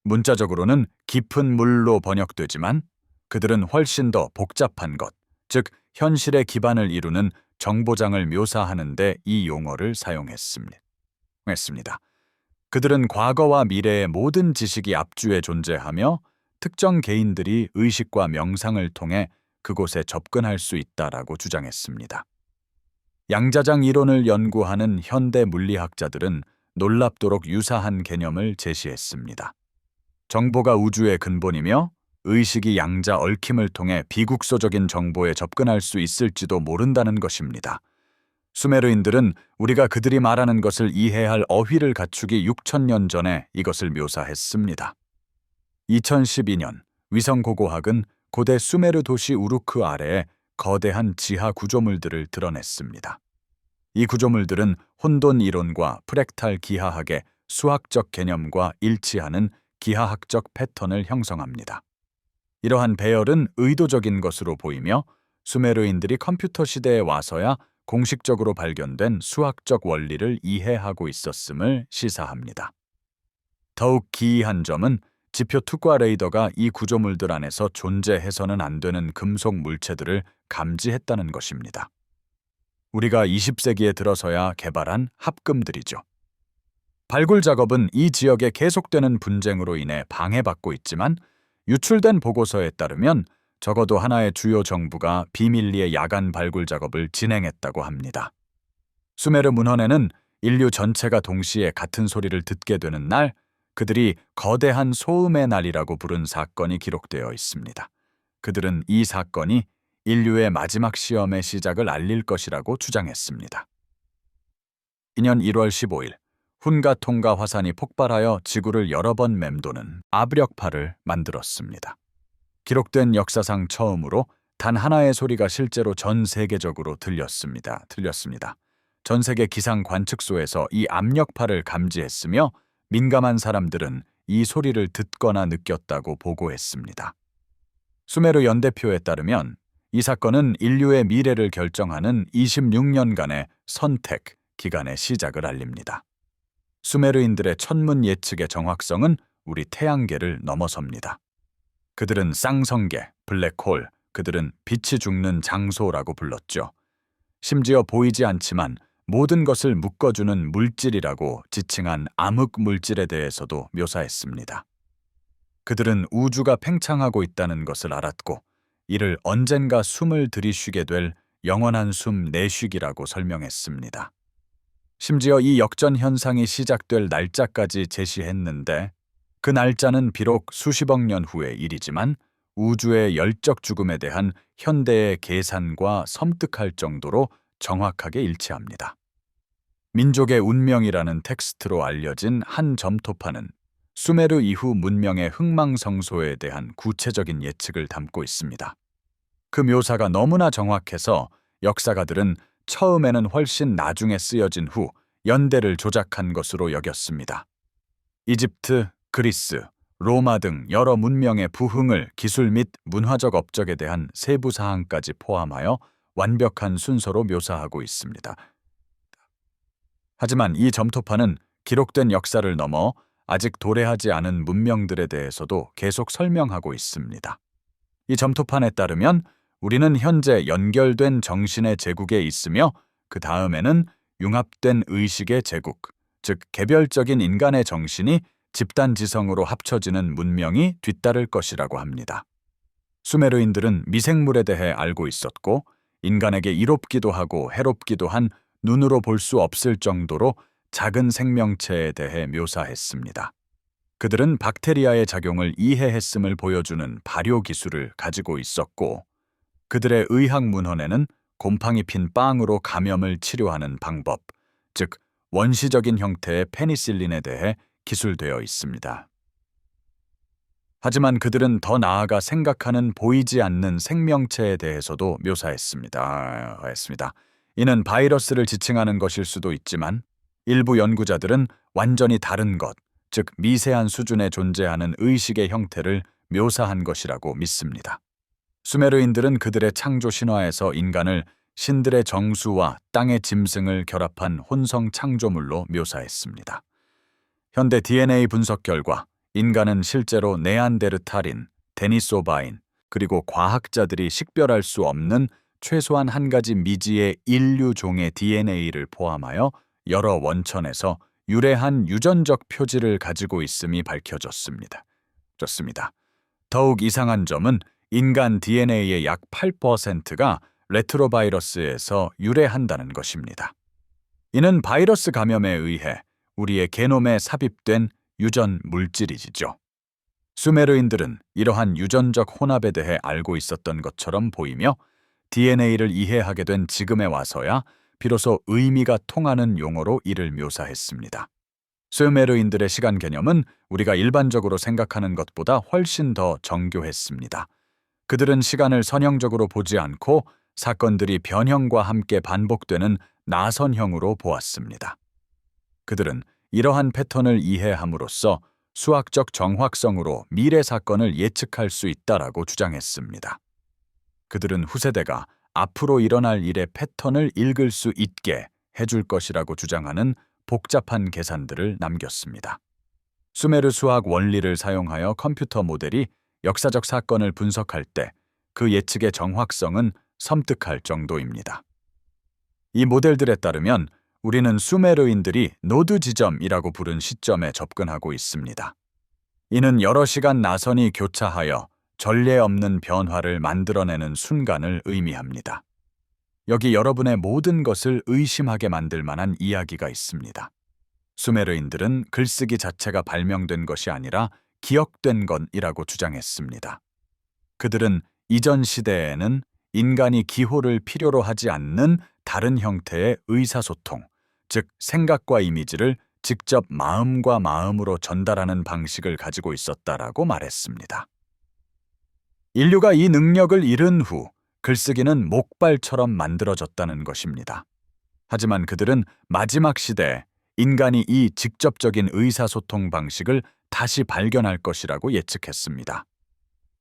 문자적으로는 깊은 물로 번역되지만 그들은 훨씬 더 복잡한 것, 즉 현실의 기반을 이루는 정보장을 묘사하는 데 이 용어를 사용했습니다. 그들은 과거와 미래의 모든 지식이 압주에 존재하며 특정 개인들이 의식과 명상을 통해 그곳에 접근할 수 있다라고 주장했습니다. 양자장 이론을 연구하는 현대 물리학자들은 놀랍도록 유사한 개념을 제시했습니다. 정보가 우주의 근본이며 의식이 양자 얽힘을 통해 비국소적인 정보에 접근할 수 있을지도 모른다는 것입니다. 수메르인들은 우리가 그들이 말하는 것을 이해할 어휘를 갖추기 6000년 전에 이것을 묘사했습니다. 2012년 위성고고학은 고대 수메르 도시 우루크 아래에 거대한 지하 구조물들을 드러냈습니다. 이 구조물들은 혼돈 이론과 프랙탈 기하학의 수학적 개념과 일치하는 기하학적 패턴을 형성합니다. 이러한 배열은 의도적인 것으로 보이며 수메르인들이 컴퓨터 시대에 와서야 공식적으로 발견된 수학적 원리를 이해하고 있었음을 시사합니다. 더욱 기이한 점은 지표 투과 레이더가 이 구조물들 안에서 존재해서는 안 되는 금속 물체들을 감지했다는 것입니다. 우리가 20세기에 들어서야 개발한 합금들이죠. 발굴 작업은 이 지역의 계속되는 분쟁으로 인해 방해받고 있지만 유출된 보고서에 따르면 적어도 하나의 주요 정부가 비밀리에 야간 발굴 작업을 진행했다고 합니다. 수메르 문헌에는 인류 전체가 동시에 같은 소리를 듣게 되는 날, 그들이 거대한 소음의 날이라고 부른 사건이 기록되어 있습니다. 그들은 이 사건이 인류의 마지막 시험의 시작을 알릴 것이라고 주장했습니다. 2년 1월 15일, 훈가통가 화산이 폭발하여 지구를 여러 번 맴도는 압력파를 만들었습니다. 기록된 역사상 처음으로 단 하나의 소리가 실제로 전 세계적으로 들렸습니다. 전 세계 기상 관측소에서 이 압력파를 감지했으며 민감한 사람들은 이 소리를 듣거나 느꼈다고 보고했습니다. 수메르 연대표에 따르면 이 사건은 인류의 미래를 결정하는 26년간의 선택 기간의 시작을 알립니다. 수메르인들의 천문 예측의 정확성은 우리 태양계를 넘어섭니다. 그들은 쌍성계, 블랙홀, 그들은 빛이 죽는 장소라고 불렀죠. 심지어 보이지 않지만 모든 것을 묶어주는 물질이라고 지칭한 암흑 물질에 대해서도 묘사했습니다. 그들은 우주가 팽창하고 있다는 것을 알았고 이를 언젠가 숨을 들이쉬게 될 영원한 숨 내쉬기라고 설명했습니다. 심지어 이 역전 현상이 시작될 날짜까지 제시했는데 그 날짜는 비록 수십억 년 후의 일이지만 우주의 열적 죽음에 대한 현대의 계산과 섬뜩할 정도로 정확하게 일치합니다. 민족의 운명이라는 텍스트로 알려진 한 점토파는 수메르 이후 문명의 흥망성소에 대한 구체적인 예측을 담고 있습니다. 그 묘사가 너무나 정확해서 역사가들은 처음에는 훨씬 나중에 쓰여진 후 연대를 조작한 것으로 여겼습니다. 이집트, 그리스, 로마 등 여러 문명의 부흥을 기술 및 문화적 업적에 대한 세부 사항까지 포함하여 완벽한 순서로 묘사하고 있습니다. 하지만 이 점토파는 기록된 역사를 넘어 아직 도래하지 않은 문명들에 대해서도 계속 설명하고 있습니다. 이 점토판에 따르면 우리는 현재 연결된 정신의 제국에 있으며 그 다음에는 융합된 의식의 제국, 즉 개별적인 인간의 정신이 집단지성으로 합쳐지는 문명이 뒤따를 것이라고 합니다. 수메르인들은 미생물에 대해 알고 있었고 인간에게 이롭기도 하고 해롭기도 한 눈으로 볼 수 없을 정도로 작은 생명체에 대해 묘사했습니다. 그들은 박테리아의 작용을 이해했음을 보여주는 발효 기술을 가지고 있었고 그들의 의학 문헌에는 곰팡이 핀 빵으로 감염을 치료하는 방법, 즉 원시적인 형태의 페니실린에 대해 기술되어 있습니다. 하지만 그들은 더 나아가 생각하는 보이지 않는 생명체에 대해서도 묘사했습니다. 이는 바이러스를 지칭하는 것일 수도 있지만 일부 연구자들은 완전히 다른 것, 즉 미세한 수준에 존재하는 의식의 형태를 묘사한 것이라고 믿습니다. 수메르인들은 그들의 창조 신화에서 인간을 신들의 정수와 땅의 짐승을 결합한 혼성 창조물로 묘사했습니다. 현대 DNA 분석 결과 인간은 실제로 네안데르탈인, 데니소바인, 그리고 과학자들이 식별할 수 없는 최소한 한 가지 미지의 인류종의 DNA를 포함하여 여러 원천에서 유래한 유전적 표지를 가지고 있음이 밝혀졌습니다. 더욱 이상한 점은 인간 DNA의 약 8%가 레트로바이러스에서 유래한다는 것입니다. 이는 바이러스 감염에 의해 우리의 게놈에 삽입된 유전 물질이지요. 수메르인들은 이러한 유전적 혼합에 대해 알고 있었던 것처럼 보이며 DNA를 이해하게 된 지금에 와서야 비로소 의미가 통하는 용어로 이를 묘사했습니다. 수메르인들의 시간 개념은 우리가 일반적으로 생각하는 것보다 훨씬 더 정교했습니다. 그들은 시간을 선형적으로 보지 않고 사건들이 변형과 함께 반복되는 나선형으로 보았습니다. 그들은 이러한 패턴을 이해함으로써 수학적 정확성으로 미래 사건을 예측할 수 있다라고 주장했습니다. 그들은 후세대가 앞으로 일어날 일의 패턴을 읽을 수 있게 해줄 것이라고 주장하는 복잡한 계산들을 남겼습니다. 수메르 수학 원리를 사용하여 컴퓨터 모델이 역사적 사건을 분석할 때 그 예측의 정확성은 섬뜩할 정도입니다. 이 모델들에 따르면 우리는 수메르인들이 노드 지점이라고 부른 시점에 접근하고 있습니다. 이는 여러 시간 나선이 교차하여 전례 없는 변화를 만들어내는 순간을 의미합니다. 여기 여러분의 모든 것을 의심하게 만들 만한 이야기가 있습니다. 수메르인들은 글쓰기 자체가 발명된 것이 아니라 기억된 것이라고 주장했습니다. 그들은 이전 시대에는 인간이 기호를 필요로 하지 않는 다른 형태의 의사소통, 즉 생각과 이미지를 직접 마음과 마음으로 전달하는 방식을 가지고 있었다라고 말했습니다. 인류가 이 능력을 잃은 후 글쓰기는 목발처럼 만들어졌다는 것입니다. 하지만 그들은 마지막 시대에 인간이 이 직접적인 의사소통 방식을 다시 발견할 것이라고 예측했습니다.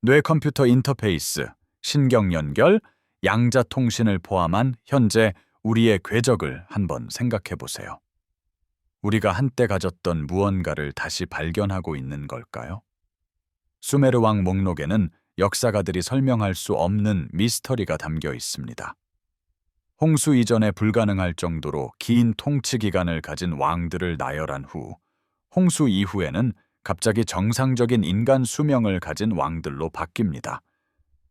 뇌컴퓨터 인터페이스, 신경 연결, 양자 통신을 포함한 현재 우리의 궤적을 한번 생각해 보세요. 우리가 한때 가졌던 무언가를 다시 발견하고 있는 걸까요? 수메르 왕 목록에는 역사가들이 설명할 수 없는 미스터리가 담겨 있습니다. 홍수 이전에 불가능할 정도로 긴 통치 기간을 가진 왕들을 나열한 후, 홍수 이후에는 갑자기 정상적인 인간 수명을 가진 왕들로 바뀝니다.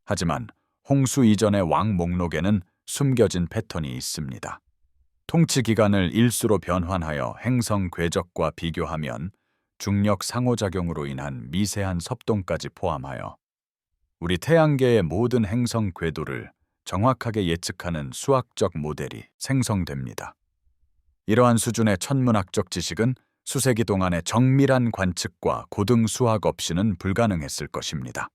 하지만 홍수 이전의 왕 목록에는 숨겨진 패턴이 있습니다. 통치 기간을 일수로 변환하여 행성 궤적과 비교하면 중력 상호작용으로 인한 미세한 섭동까지 포함하여 우리 태양계의 모든 행성 궤도를 정확하게 예측하는 수학적 모델이 생성됩니다. 이러한 수준의 천문학적 지식은 수세기 동안의 정밀한 관측과 고등 수학 없이는 불가능했을 것입니다.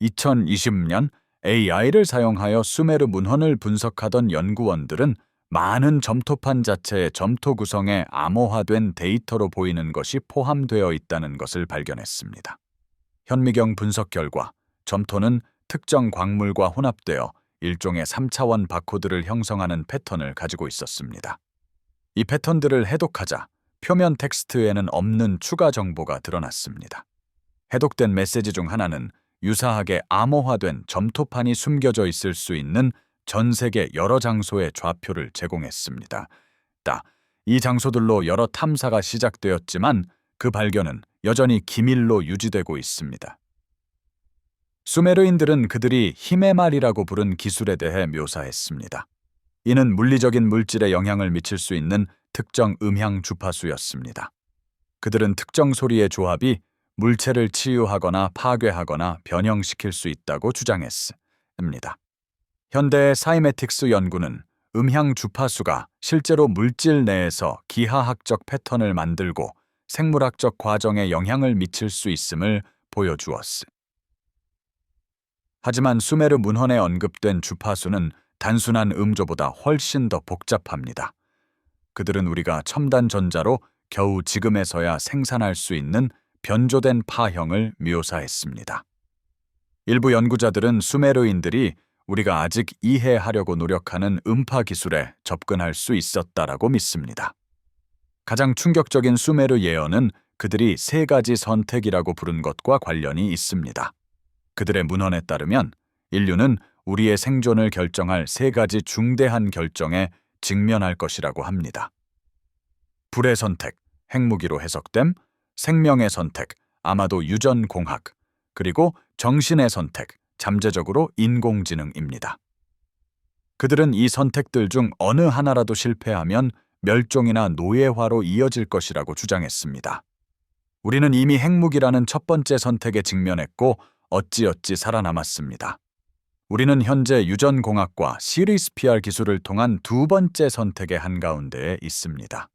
2020년 AI를 사용하여 수메르 문헌을 분석하던 연구원들은 많은 점토판 자체의 점토 구성에 암호화된 데이터로 보이는 것이 포함되어 있다는 것을 발견했습니다. 현미경 분석 결과 점토는 특정 광물과 혼합되어 일종의 3차원 바코드를 형성하는 패턴을 가지고 있었습니다. 이 패턴들을 해독하자 표면 텍스트에는 없는 추가 정보가 드러났습니다. 해독된 메시지 중 하나는 유사하게 암호화된 점토판이 숨겨져 있을 수 있는 전 세계 여러 장소의 좌표를 제공했습니다. 이 장소들로 여러 탐사가 시작되었지만 그 발견은 여전히 기밀로 유지되고 있습니다. 수메르인들은 그들이 힘의 말이라고 부른 기술에 대해 묘사했습니다. 이는 물리적인 물질에 영향을 미칠 수 있는 특정 음향 주파수였습니다. 그들은 특정 소리의 조합이 물체를 치유하거나 파괴하거나 변형시킬 수 있다고 주장했습니다. 현대의 사이메틱스 연구는 음향 주파수가 실제로 물질 내에서 기하학적 패턴을 만들고 생물학적 과정에 영향을 미칠 수 있음을 보여주었습니다. 하지만 수메르 문헌에 언급된 주파수는 단순한 음조보다 훨씬 더 복잡합니다. 그들은 우리가 첨단 전자로 겨우 지금에서야 생산할 수 있는 변조된 파형을 묘사했습니다. 일부 연구자들은 수메르인들이 우리가 아직 이해하려고 노력하는 음파 기술에 접근할 수 있었다라고 믿습니다. 가장 충격적인 수메르 예언은 그들이 3가지 선택이라고 부른 것과 관련이 있습니다. 그들의 문헌에 따르면 인류는 우리의 생존을 결정할 3가지 중대한 결정에 직면할 것이라고 합니다. 불의 선택, 핵무기로 해석됨, 생명의 선택, 아마도 유전공학, 그리고 정신의 선택, 잠재적으로 인공지능입니다. 그들은 이 선택들 중 어느 하나라도 실패하면 멸종이나 노예화로 이어질 것이라고 주장했습니다. 우리는 이미 핵무기라는 첫 번째 선택에 직면했고 어찌어찌 살아남았습니다. 우리는 현재 유전공학과 CRISPR 기술을 통한 2번째 선택의 한가운데에 있습니다.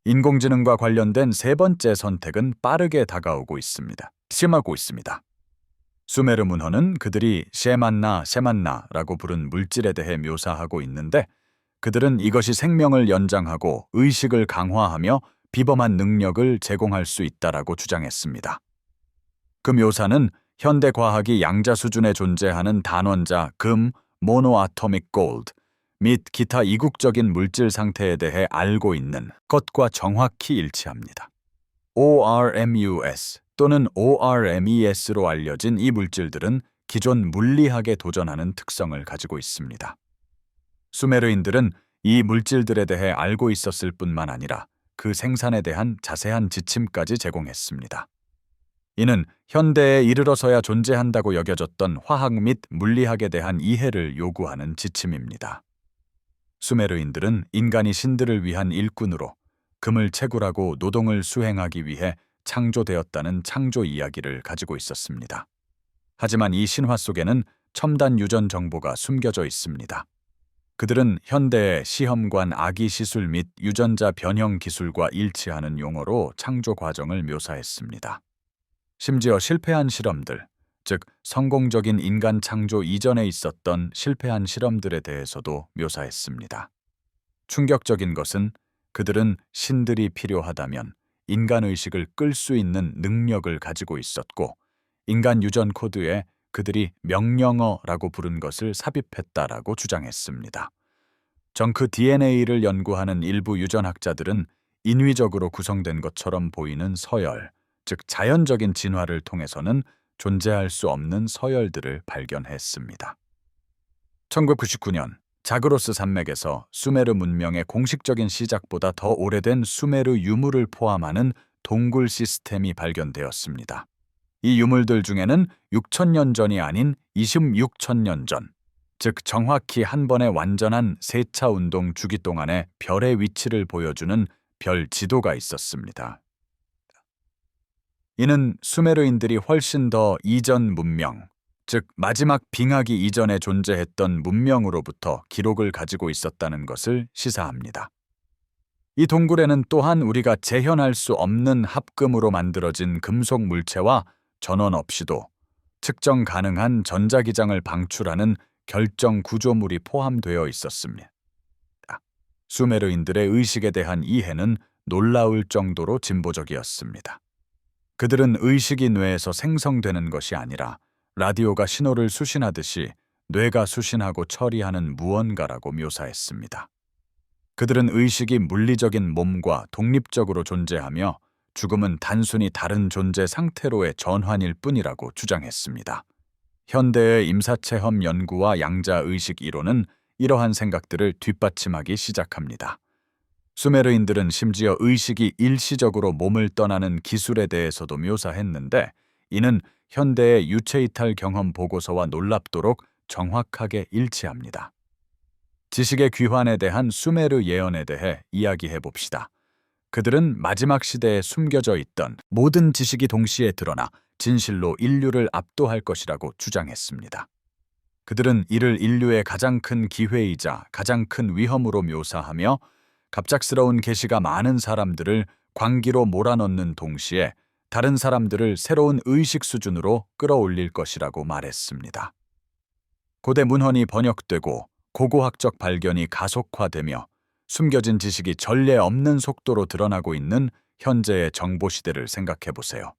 인공지능과 관련된 3번째 선택은 빠르게 다가오고 있습니다. 심하고 있습니다. 수메르 문헌은 그들이 셰만나라고 부른 물질에 대해 묘사하고 있는데 그들은 이것이 생명을 연장하고 의식을 강화하며 비범한 능력을 제공할 수 있다라고 주장했습니다. 그 묘사는 현대 과학이 양자 수준에 존재하는 단원자 금, 모노아토믹 골드 및 기타 이국적인 물질 상태에 대해 알고 있는 것과 정확히 일치합니다. ORMUS 또는 ORMES로 알려진 이 물질들은 기존 물리학에 도전하는 특성을 가지고 있습니다. 수메르인들은 이 물질들에 대해 알고 있었을 뿐만 아니라 그 생산에 대한 자세한 지침까지 제공했습니다. 이는 현대에 이르러서야 존재한다고 여겨졌던 화학 및 물리학에 대한 이해를 요구하는 지침입니다. 수메르인들은 인간이 신들을 위한 일꾼으로 금을 채굴하고 노동을 수행하기 위해 창조되었다는 창조 이야기를 가지고 있었습니다. 하지만 이 신화 속에는 첨단 유전 정보가 숨겨져 있습니다. 그들은 현대의 시험관 아기 시술 및 유전자 변형 기술과 일치하는 용어로 창조 과정을 묘사했습니다. 심지어 실패한 실험들, 즉 성공적인 인간 창조 이전에 있었던 실패한 실험들에 대해서도 묘사했습니다. 충격적인 것은 그들은 신들이 필요하다면 인간의식을 끌 수 있는 능력을 가지고 있었고 인간 유전 코드에 그들이 명령어라고 부른 것을 삽입했다라고 주장했습니다. 정크 DNA를 연구하는 일부 유전학자들은 인위적으로 구성된 것처럼 보이는 서열, 즉 자연적인 진화를 통해서는 존재할 수 없는 서열들을 발견했습니다. 1999년 자그로스 산맥에서 수메르 문명의 공식적인 시작보다 더 오래된 수메르 유물을 포함하는 동굴 시스템이 발견되었습니다. 이 유물들 중에는 6천년 전이 아닌 26천년 전, 즉 정확히 한 번의 완전한 세차 운동 주기 동안의 별의 위치를 보여주는 별 지도가 있었습니다. 이는 수메르인들이 훨씬 더 이전 문명, 즉 마지막 빙하기 이전에 존재했던 문명으로부터 기록을 가지고 있었다는 것을 시사합니다. 이 동굴에는 또한 우리가 재현할 수 없는 합금으로 만들어진 금속 물체와 전원 없이도 측정 가능한 전자기장을 방출하는 결정 구조물이 포함되어 있었습니다. 수메르인들의 의식에 대한 이해는 놀라울 정도로 진보적이었습니다. 그들은 의식이 뇌에서 생성되는 것이 아니라 라디오가 신호를 수신하듯이 뇌가 수신하고 처리하는 무언가라고 묘사했습니다. 그들은 의식이 물리적인 몸과 독립적으로 존재하며 죽음은 단순히 다른 존재 상태로의 전환일 뿐이라고 주장했습니다. 현대의 임사체험 연구와 양자의식 이론은 이러한 생각들을 뒷받침하기 시작합니다. 수메르인들은 심지어 의식이 일시적으로 몸을 떠나는 기술에 대해서도 묘사했는데 이는 현대의 유체이탈 경험 보고서와 놀랍도록 정확하게 일치합니다. 지식의 귀환에 대한 수메르 예언에 대해 이야기해 봅시다. 그들은 마지막 시대에 숨겨져 있던 모든 지식이 동시에 드러나 진실로 인류를 압도할 것이라고 주장했습니다. 그들은 이를 인류의 가장 큰 기회이자 가장 큰 위험으로 묘사하며 갑작스러운 계시가 많은 사람들을 광기로 몰아넣는 동시에 다른 사람들을 새로운 의식 수준으로 끌어올릴 것이라고 말했습니다. 고대 문헌이 번역되고 고고학적 발견이 가속화되며 숨겨진 지식이 전례 없는 속도로 드러나고 있는 현재의 정보시대를 생각해 보세요.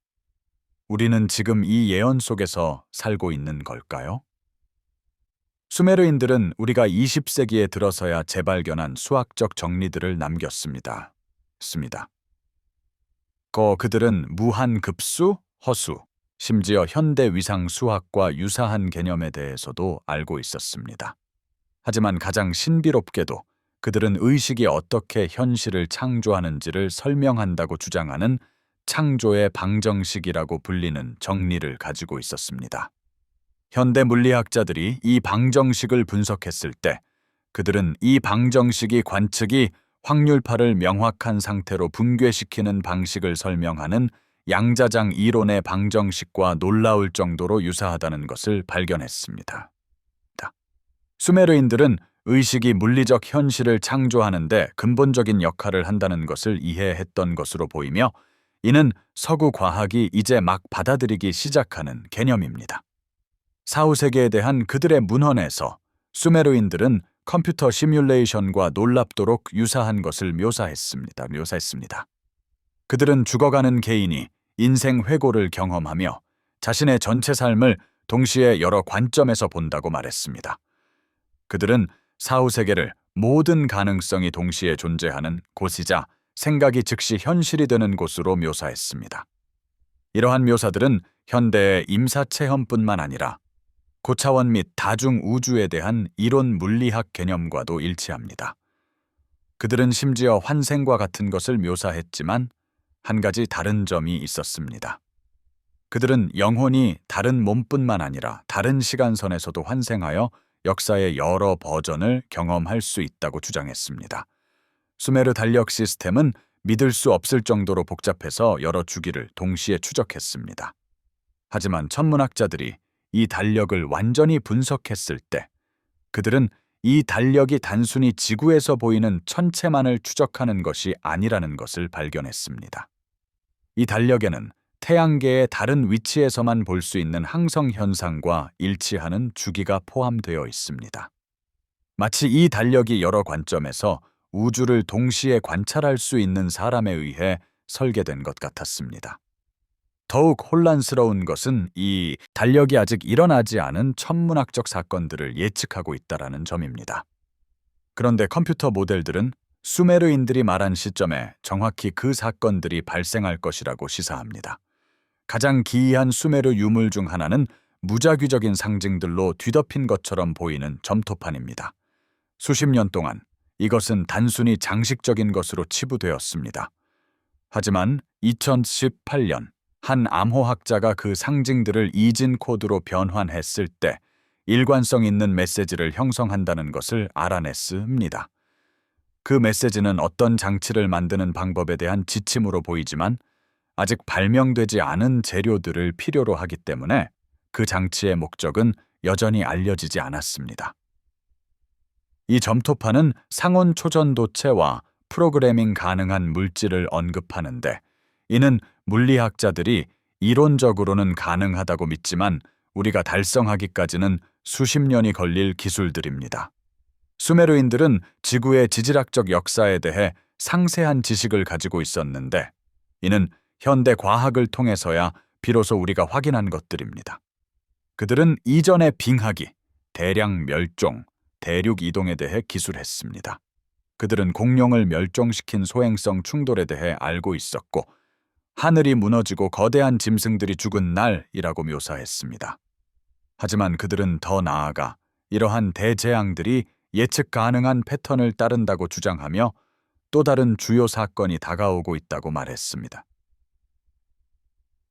우리는 지금 이 예언 속에서 살고 있는 걸까요? 수메르인들은 우리가 20세기에 들어서야 재발견한 수학적 정리들을 남겼습니다. 그들은 무한급수, 허수, 심지어 현대 위상 수학과 유사한 개념에 대해서도 알고 있었습니다. 하지만 가장 신비롭게도 그들은 의식이 어떻게 현실을 창조하는지를 설명한다고 주장하는 창조의 방정식이라고 불리는 정리를 가지고 있었습니다. 현대 물리학자들이 이 방정식을 분석했을 때 그들은 이 방정식이 관측이 확률파를 명확한 상태로 붕괴시키는 방식을 설명하는 양자장 이론의 방정식과 놀라울 정도로 유사하다는 것을 발견했습니다. 수메르인들은 의식이 물리적 현실을 창조하는 데 근본적인 역할을 한다는 것을 이해했던 것으로 보이며 이는 서구 과학이 이제 막 받아들이기 시작하는 개념입니다. 사후세계에 대한 그들의 문헌에서 수메르인들은 컴퓨터 시뮬레이션과 놀랍도록 유사한 것을 묘사했습니다. 그들은 죽어가는 개인이 인생 회고를 경험하며 자신의 전체 삶을 동시에 여러 관점에서 본다고 말했습니다. 그들은 사후세계를 모든 가능성이 동시에 존재하는 곳이자 생각이 즉시 현실이 되는 곳으로 묘사했습니다. 이러한 묘사들은 현대의 임사체험뿐만 아니라 고차원 및 다중 우주에 대한 이론 물리학 개념과도 일치합니다. 그들은 심지어 환생과 같은 것을 묘사했지만 한 가지 다른 점이 있었습니다. 그들은 영혼이 다른 몸뿐만 아니라 다른 시간선에서도 환생하여 역사의 여러 버전을 경험할 수 있다고 주장했습니다. 수메르 달력 시스템은 믿을 수 없을 정도로 복잡해서 여러 주기를 동시에 추적했습니다. 하지만 천문학자들이 이 달력을 완전히 분석했을 때 그들은 이 달력이 단순히 지구에서 보이는 천체만을 추적하는 것이 아니라는 것을 발견했습니다. 이 달력에는 태양계의 다른 위치에서만 볼 수 있는 항성 현상과 일치하는 주기가 포함되어 있습니다. 마치 이 달력이 여러 관점에서 우주를 동시에 관찰할 수 있는 사람에 의해 설계된 것 같았습니다. 더욱 혼란스러운 것은 이 달력이 아직 일어나지 않은 천문학적 사건들을 예측하고 있다는 점입니다. 그런데 컴퓨터 모델들은 수메르인들이 말한 시점에 정확히 그 사건들이 발생할 것이라고 시사합니다. 가장 기이한 수메르 유물 중 하나는 무자귀적인 상징들로 뒤덮인 것처럼 보이는 점토판입니다. 수십 년 동안 이것은 단순히 장식적인 것으로 치부되었습니다. 하지만 2018년 한 암호학자가 그 상징들을 이진 코드로 변환했을 때 일관성 있는 메시지를 형성한다는 것을 알아냈습니다. 그 메시지는 어떤 장치를 만드는 방법에 대한 지침으로 보이지만 아직 발명되지 않은 재료들을 필요로 하기 때문에 그 장치의 목적은 여전히 알려지지 않았습니다. 이 점토판은 상온 초전도체와 프로그래밍 가능한 물질을 언급하는데 이는 물리학자들이 이론적으로는 가능하다고 믿지만 우리가 달성하기까지는 수십 년이 걸릴 기술들입니다. 수메르인들은 지구의 지질학적 역사에 대해 상세한 지식을 가지고 있었는데 이는 현대 과학을 통해서야 비로소 우리가 확인한 것들입니다. 그들은 이전의 빙하기, 대량 멸종, 대륙 이동에 대해 기술했습니다. 그들은 공룡을 멸종시킨 소행성 충돌에 대해 알고 있었고 하늘이 무너지고 거대한 짐승들이 죽은 날이라고 묘사했습니다. 하지만 그들은 더 나아가 이러한 대재앙들이 예측 가능한 패턴을 따른다고 주장하며 또 다른 주요 사건이 다가오고 있다고 말했습니다.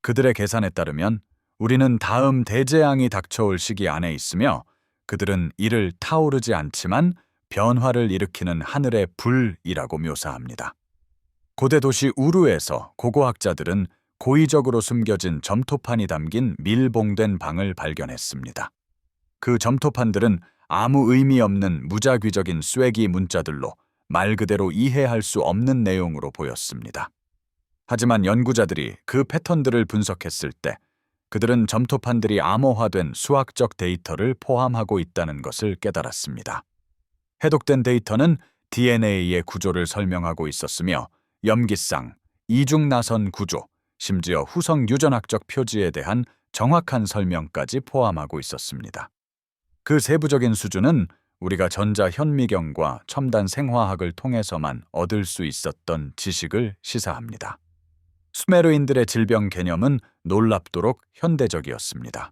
그들의 계산에 따르면 우리는 다음 대재앙이 닥쳐올 시기 안에 있으며 그들은 이를 타오르지 않지만 변화를 일으키는 하늘의 불이라고 묘사합니다. 고대 도시 우르에서 고고학자들은 고의적으로 숨겨진 점토판이 담긴 밀봉된 방을 발견했습니다. 그 점토판들은 아무 의미 없는 무자귀적인 쐐기 문자들로 말 그대로 이해할 수 없는 내용으로 보였습니다. 하지만 연구자들이 그 패턴들을 분석했을 때 그들은 점토판들이 암호화된 수학적 데이터를 포함하고 있다는 것을 깨달았습니다. 해독된 데이터는 DNA의 구조를 설명하고 있었으며 염기상, 이중나선 구조, 심지어 후성 유전학적 표지에 대한 정확한 설명까지 포함하고 있었습니다. 그 세부적인 수준은 우리가 전자 현미경과 첨단 생화학을 통해서만 얻을 수 있었던 지식을 시사합니다. 수메르인들의 질병 개념은 놀랍도록 현대적이었습니다.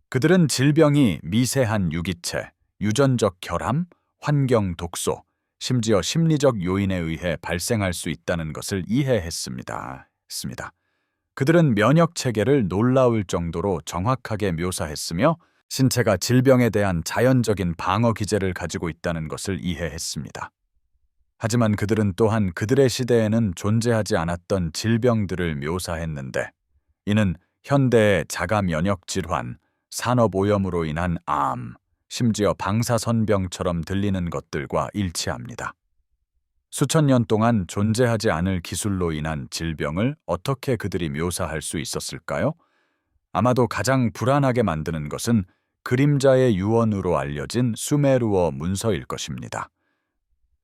그들은 질병이 미세한 유기체, 유전적 결함, 환경 독소, 심지어 심리적 요인에 의해 발생할 수 있다는 것을 이해했습니다. 그들은 면역 체계를 놀라울 정도로 정확하게 묘사했으며 신체가 질병에 대한 자연적인 방어 기제를 가지고 있다는 것을 이해했습니다. 하지만 그들은 또한 그들의 시대에는 존재하지 않았던 질병들을 묘사했는데 이는 현대의 자가 면역 질환, 산업 오염으로 인한 암, 심지어 방사선병처럼 들리는 것들과 일치합니다. 수천 년 동안 존재하지 않을 기술로 인한 질병을 어떻게 그들이 묘사할 수 있었을까요? 아마도 가장 불안하게 만드는 것은 그림자의 유언으로 알려진 수메르어 문서일 것입니다.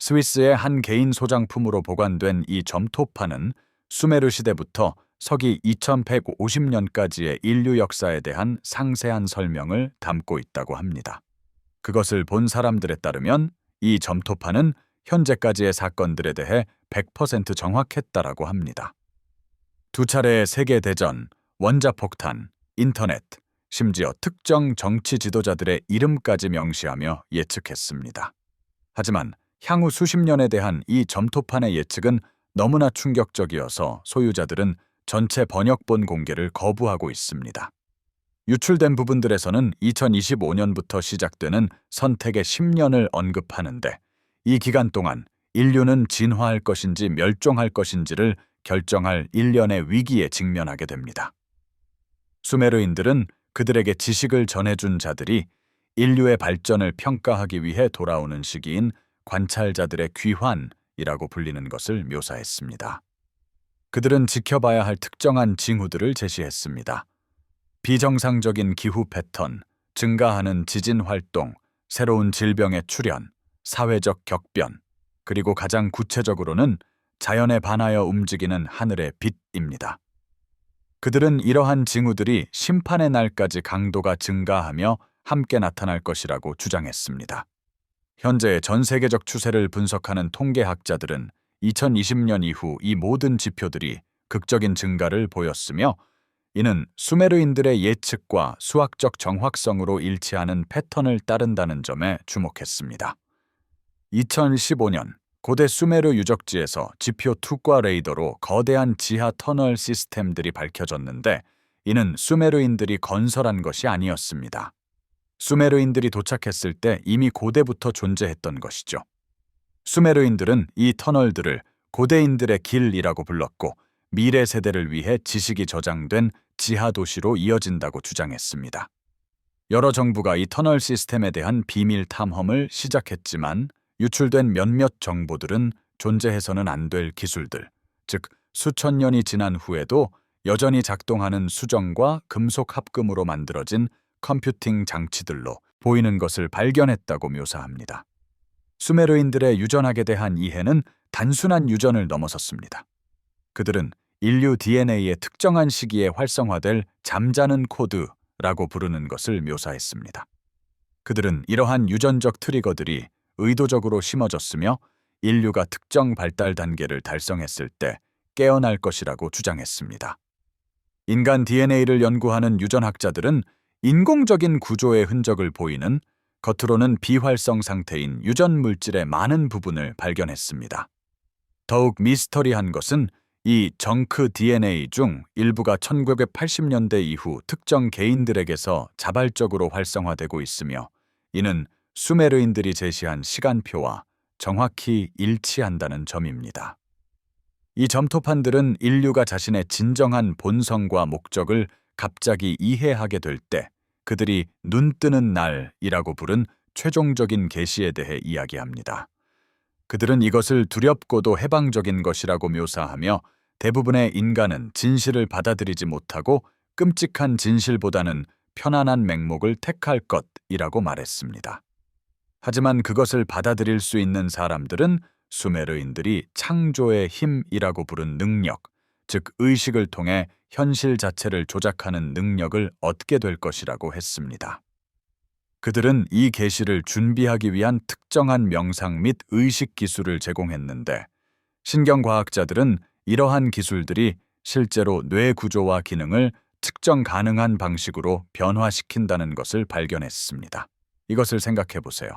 스위스의 한 개인 소장품으로 보관된 이 점토판은 수메르 시대부터 서기 2150년까지의 인류 역사에 대한 상세한 설명을 담고 있다고 합니다. 그것을 본 사람들에 따르면 이 점토판은 현재까지의 사건들에 대해 100% 정확했다라고 합니다. 두 차례의 세계대전, 원자폭탄, 인터넷, 심지어 특정 정치 지도자들의 이름까지 명시하며 예측했습니다. 하지만 향후 수십 년에 대한 이 점토판의 예측은 너무나 충격적이어서 소유자들은 전체 번역본 공개를 거부하고 있습니다. 유출된 부분들에서는 2025년부터 시작되는 선택의 10년을 언급하는데 이 기간 동안 인류는 진화할 것인지 멸종할 것인지를 결정할 일련의 위기에 직면하게 됩니다. 수메르인들은 그들에게 지식을 전해준 자들이 인류의 발전을 평가하기 위해 돌아오는 시기인 관찰자들의 귀환이라고 불리는 것을 묘사했습니다. 그들은 지켜봐야 할 특정한 징후들을 제시했습니다. 비정상적인 기후 패턴, 증가하는 지진 활동, 새로운 질병의 출현, 사회적 격변, 그리고 가장 구체적으로는 자연에 반하여 움직이는 하늘의 빛입니다. 그들은 이러한 징후들이 심판의 날까지 강도가 증가하며 함께 나타날 것이라고 주장했습니다. 현재 전 세계적 추세를 분석하는 통계학자들은 2020년 이후 이 모든 지표들이 극적인 증가를 보였으며 이는 수메르인들의 예측과 수학적 정확성으로 일치하는 패턴을 따른다는 점에 주목했습니다. 2015년 고대 수메르 유적지에서 지표 투과 레이더로 거대한 지하 터널 시스템들이 밝혀졌는데 이는 수메르인들이 건설한 것이 아니었습니다. 수메르인들이 도착했을 때 이미 고대부터 존재했던 것이죠. 수메르인들은 이 터널들을 고대인들의 길이라고 불렀고 미래 세대를 위해 지식이 저장된 지하 도시로 이어진다고 주장했습니다. 여러 정부가 이 터널 시스템에 대한 비밀 탐험을 시작했지만 유출된 몇몇 정보들은 존재해서는 안 될 기술들, 즉 수천 년이 지난 후에도 여전히 작동하는 수정과 금속 합금으로 만들어진 컴퓨팅 장치들로 보이는 것을 발견했다고 묘사합니다. 수메르인들의 유전학에 대한 이해는 단순한 유전을 넘어섰습니다. 그들은 인류 DNA의 특정한 시기에 활성화될 잠자는 코드라고 부르는 것을 묘사했습니다. 그들은 이러한 유전적 트리거들이 의도적으로 심어졌으며 인류가 특정 발달 단계를 달성했을 때 깨어날 것이라고 주장했습니다. 인간 DNA를 연구하는 유전학자들은 인공적인 구조의 흔적을 보이는 겉으로는 비활성 상태인 유전 물질의 많은 부분을 발견했습니다. 더욱 미스터리한 것은 이 정크 DNA 중 일부가 1980년대 이후 특정 개인들에게서 자발적으로 활성화되고 있으며 이는 수메르인들이 제시한 시간표와 정확히 일치한다는 점입니다. 이 점토판들은 인류가 자신의 진정한 본성과 목적을 갑자기 이해하게 될 때 그들이 눈뜨는 날이라고 부른 최종적인 계시에 대해 이야기합니다. 그들은 이것을 두렵고도 해방적인 것이라고 묘사하며 대부분의 인간은 진실을 받아들이지 못하고 끔찍한 진실보다는 편안한 맹목을 택할 것이라고 말했습니다. 하지만 그것을 받아들일 수 있는 사람들은 수메르인들이 창조의 힘이라고 부른 능력, 즉 의식을 통해 현실 자체를 조작하는 능력을 얻게 될 것이라고 했습니다. 그들은 이 계시를 준비하기 위한 특정한 명상 및 의식 기술을 제공했는데 신경과학자들은 이러한 기술들이 실제로 뇌 구조와 기능을 측정 가능한 방식으로 변화시킨다는 것을 발견했습니다. 이것을 생각해 보세요.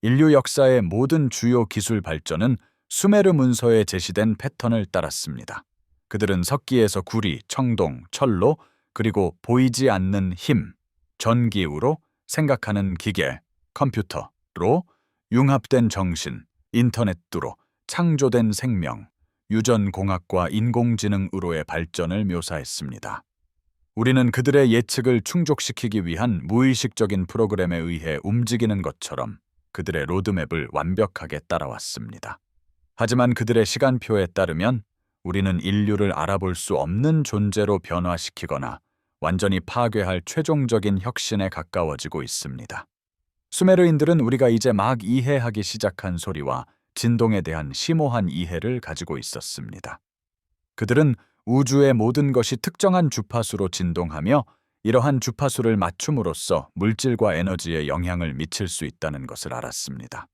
인류 역사의 모든 주요 기술 발전은 수메르 문서에 제시된 패턴을 따랐습니다. 그들은 석기에서 구리, 청동, 철로, 그리고 보이지 않는 힘, 전기우로 생각하는 기계, 컴퓨터로 융합된 정신, 인터넷으로 창조된 생명, 유전공학과 인공지능으로의 발전을 묘사했습니다. 우리는 그들의 예측을 충족시키기 위한 무의식적인 프로그램에 의해 움직이는 것처럼 그들의 로드맵을 완벽하게 따라왔습니다. 하지만 그들의 시간표에 따르면 우리는 인류를 알아볼 수 없는 존재로 변화시키거나 완전히 파괴할 최종적인 혁신에 가까워지고 있습니다. 수메르인들은 우리가 이제 막 이해하기 시작한 소리와 진동에 대한 심오한 이해를 가지고 있었습니다. 그들은 우주의 모든 것이 특정한 주파수로 진동하며 이러한 주파수를 맞춤으로써 물질과 에너지에 영향을 미칠 수 있다는 것을 알았습니다.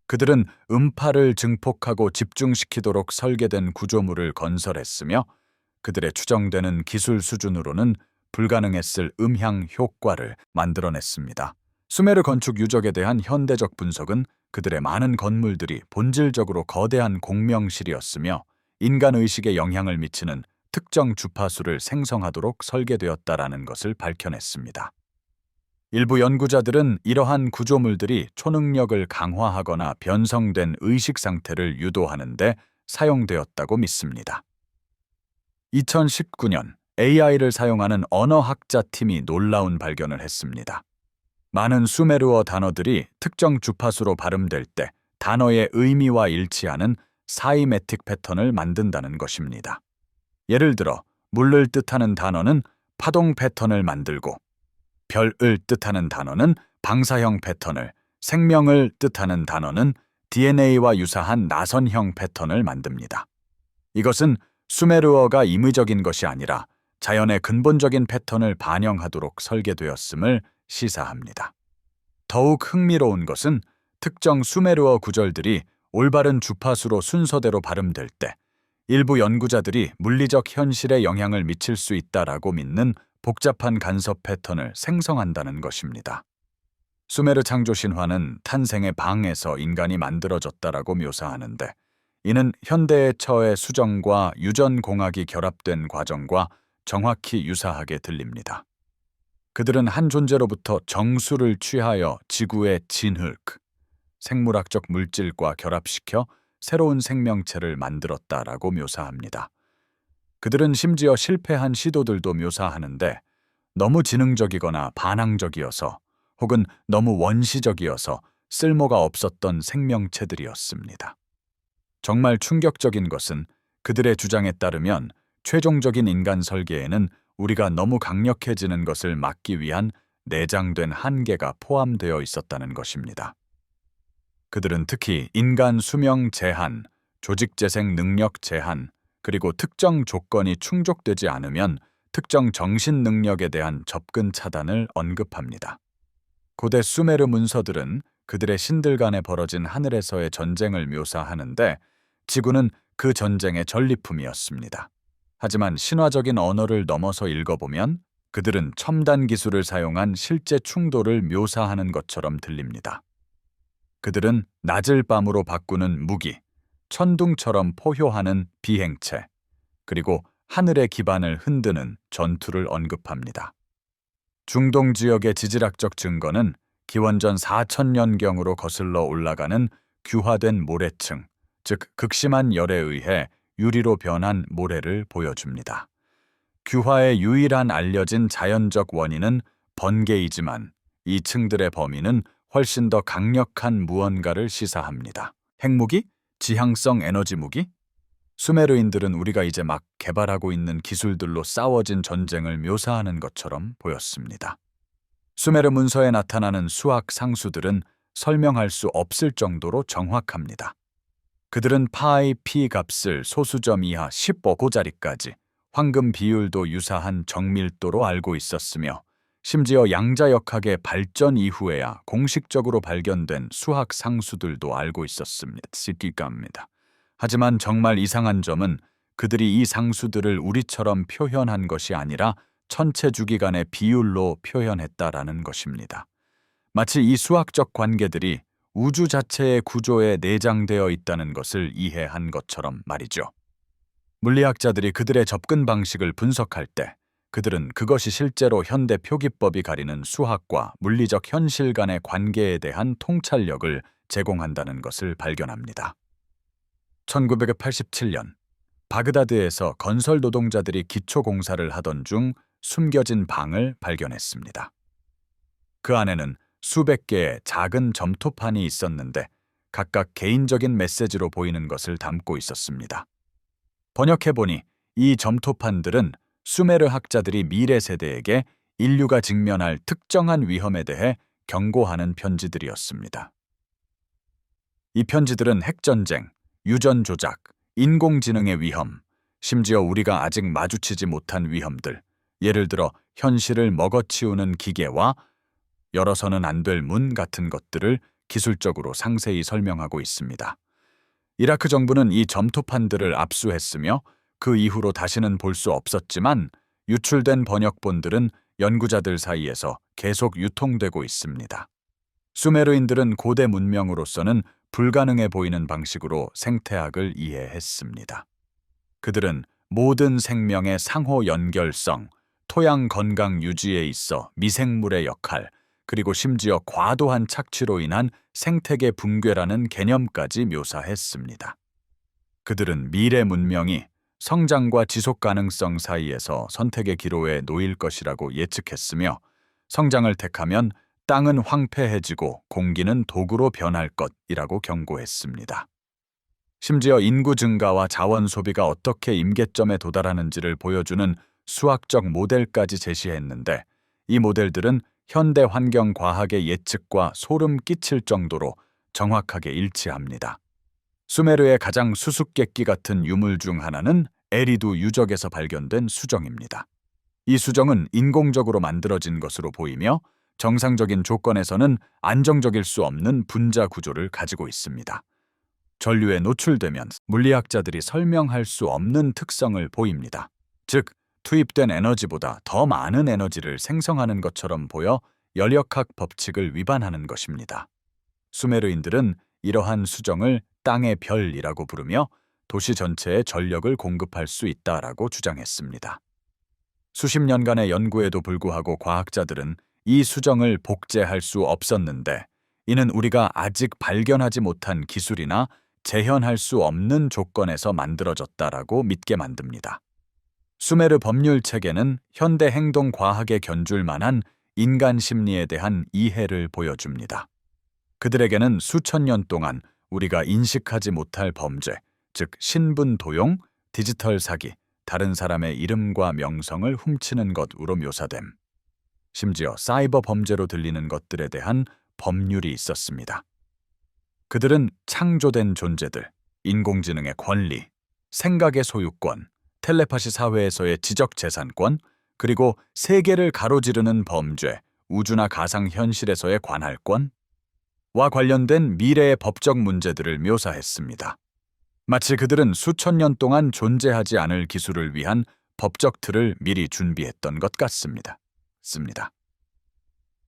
그들은 음파를 증폭하고 집중시키도록 설계된 구조물을 건설했으며 그들의 추정되는 기술 수준으로는 불가능했을 음향 효과를 만들어냈습니다. 수메르 건축 유적에 대한 현대적 분석은 그들의 많은 건물들이 본질적으로 거대한 공명실이었으며 인간 의식에 영향을 미치는 특정 주파수를 생성하도록 설계되었다라는 것을 밝혀냈습니다. 일부 연구자들은 이러한 구조물들이 초능력을 강화하거나 변성된 의식 상태를 유도하는 데 사용되었다고 믿습니다. 2019년 AI를 사용하는 언어학자 팀이 놀라운 발견을 했습니다. 많은 수메르어 단어들이 특정 주파수로 발음될 때 단어의 의미와 일치하는 사이메틱 패턴을 만든다는 것입니다. 예를 들어 물을 뜻하는 단어는 파동 패턴을 만들고 별을 뜻하는 단어는 방사형 패턴을, 생명을 뜻하는 단어는 DNA와 유사한 나선형 패턴을 만듭니다. 이것은 수메르어가 임의적인 것이 아니라 자연의 근본적인 패턴을 반영하도록 설계되었음을 시사합니다. 더욱 흥미로운 것은 특정 수메르어 구절들이 올바른 주파수로 순서대로 발음될 때 일부 연구자들이 물리적 현실에 영향을 미칠 수 있다라고 믿는 복잡한 간섭 패턴을 생성한다는 것입니다. 수메르 창조 신화는 탄생의 방에서 인간이 만들어졌다라고 묘사하는데 이는 현대의 처의 수정과 유전 공학이 결합된 과정과 정확히 유사하게 들립니다. 그들은 한 존재로부터 정수를 취하여 지구의 진흙, 생물학적 물질과 결합시켜 새로운 생명체를 만들었다라고 묘사합니다. 그들은 심지어 실패한 시도들도 묘사하는데 너무 지능적이거나 반항적이어서 혹은 너무 원시적이어서 쓸모가 없었던 생명체들이었습니다. 정말 충격적인 것은 그들의 주장에 따르면 최종적인 인간 설계에는 우리가 너무 강력해지는 것을 막기 위한 내장된 한계가 포함되어 있었다는 것입니다. 그들은 특히 인간 수명 제한, 조직 재생 능력 제한, 그리고 특정 조건이 충족되지 않으면 특정 정신 능력에 대한 접근 차단을 언급합니다. 고대 수메르 문서들은 그들의 신들 간에 벌어진 하늘에서의 전쟁을 묘사하는데 지구는 그 전쟁의 전리품이었습니다. 하지만 신화적인 언어를 넘어서 읽어보면 그들은 첨단 기술을 사용한 실제 충돌을 묘사하는 것처럼 들립니다. 그들은 낮을 밤으로 바꾸는 무기, 천둥처럼 포효하는 비행체, 그리고 하늘의 기반을 흔드는 전투를 언급합니다. 중동 지역의 지질학적 증거는 기원전 4000년경으로 거슬러 올라가는 규화된 모래층, 즉 극심한 열에 의해 유리로 변한 모래를 보여줍니다. 규화의 유일한 알려진 자연적 원인은 번개이지만 이 층들의 범위는 훨씬 더 강력한 무언가를 시사합니다. 핵무기? 지향성 에너지 무기? 수메르인들은 우리가 이제 막 개발하고 있는 기술들로 싸워진 전쟁을 묘사하는 것처럼 보였습니다. 수메르 문서에 나타나는 수학 상수들은 설명할 수 없을 정도로 정확합니다. 그들은 파이 p 값을 소수점 이하 15고자리까지, 황금 비율도 유사한 정밀도로 알고 있었으며 심지어 양자역학의 발전 이후에야 공식적으로 발견된 수학 상수들도 알고 있었습니다. 하지만 정말 이상한 점은 그들이 이 상수들을 우리처럼 표현한 것이 아니라 천체 주기간의 비율로 표현했다라는 것입니다. 마치 이 수학적 관계들이 우주 자체의 구조에 내장되어 있다는 것을 이해한 것처럼 말이죠. 물리학자들이 그들의 접근 방식을 분석할 때 그들은 그것이 실제로 현대 표기법이 가리는 수학과 물리적 현실 간의 관계에 대한 통찰력을 제공한다는 것을 발견합니다. 1987년 바그다드에서 건설 노동자들이 기초 공사를 하던 중 숨겨진 방을 발견했습니다. 그 안에는 수백 개의 작은 점토판이 있었는데 각각 개인적인 메시지로 보이는 것을 담고 있었습니다. 번역해보니 이 점토판들은 수메르 학자들이 미래 세대에게 인류가 직면할 특정한 위험에 대해 경고하는 편지들이었습니다. 이 편지들은 핵전쟁, 유전 조작, 인공지능의 위험, 심지어 우리가 아직 마주치지 못한 위험들, 예를 들어 현실을 먹어치우는 기계와 열어서는 안 될 문 같은 것들을 기술적으로 상세히 설명하고 있습니다. 이라크 정부는 이 점토판들을 압수했으며 그 이후로 다시는 볼 수 없었지만 유출된 번역본들은 연구자들 사이에서 계속 유통되고 있습니다. 수메르인들은 고대 문명으로서는 불가능해 보이는 방식으로 생태학을 이해했습니다. 그들은 모든 생명의 상호 연결성, 토양 건강 유지에 있어 미생물의 역할, 그리고 심지어 과도한 착취로 인한 생태계 붕괴라는 개념까지 묘사했습니다. 그들은 미래 문명이 성장과 지속 가능성 사이에서 선택의 기로에 놓일 것이라고 예측했으며 성장을 택하면 땅은 황폐해지고 공기는 독으로 변할 것이라고 경고했습니다. 심지어 인구 증가와 자원 소비가 어떻게 임계점에 도달하는지를 보여주는 수학적 모델까지 제시했는데 이 모델들은 현대 환경 과학의 예측과 소름 끼칠 정도로 정확하게 일치합니다. 수메르의 가장 수수께끼 같은 유물 중 하나는 에리두 유적에서 발견된 수정입니다. 이 수정은 인공적으로 만들어진 것으로 보이며 정상적인 조건에서는 안정적일 수 없는 분자 구조를 가지고 있습니다. 전류에 노출되면 물리학자들이 설명할 수 없는 특성을 보입니다. 즉, 투입된 에너지보다 더 많은 에너지를 생성하는 것처럼 보여 열역학 법칙을 위반하는 것입니다. 수메르인들은 이러한 수정을 땅의 별이라고 부르며 도시 전체에 전력을 공급할 수 있다라고 주장했습니다. 수십 년간의 연구에도 불구하고 과학자들은 이 수정을 복제할 수 없었는데 이는 우리가 아직 발견하지 못한 기술이나 재현할 수 없는 조건에서 만들어졌다라고 믿게 만듭니다. 수메르 법률 체계는 현대 행동 과학에 견줄 만한 인간 심리에 대한 이해를 보여줍니다. 그들에게는 수천 년 동안 우리가 인식하지 못할 범죄, 즉 신분 도용, 디지털 사기, 다른 사람의 이름과 명성을 훔치는 것으로 묘사됨. 심지어 사이버 범죄로 들리는 것들에 대한 법률이 있었습니다. 그들은 창조된 존재들, 인공지능의 권리, 생각의 소유권, 텔레파시 사회에서의 지적재산권, 그리고 세계를 가로지르는 범죄, 우주나 가상현실에서의 관할권과 관련된 미래의 법적 문제들을 묘사했습니다. 마치 그들은 수천 년 동안 존재하지 않을 기술을 위한 법적 틀을 미리 준비했던 것 같습니다.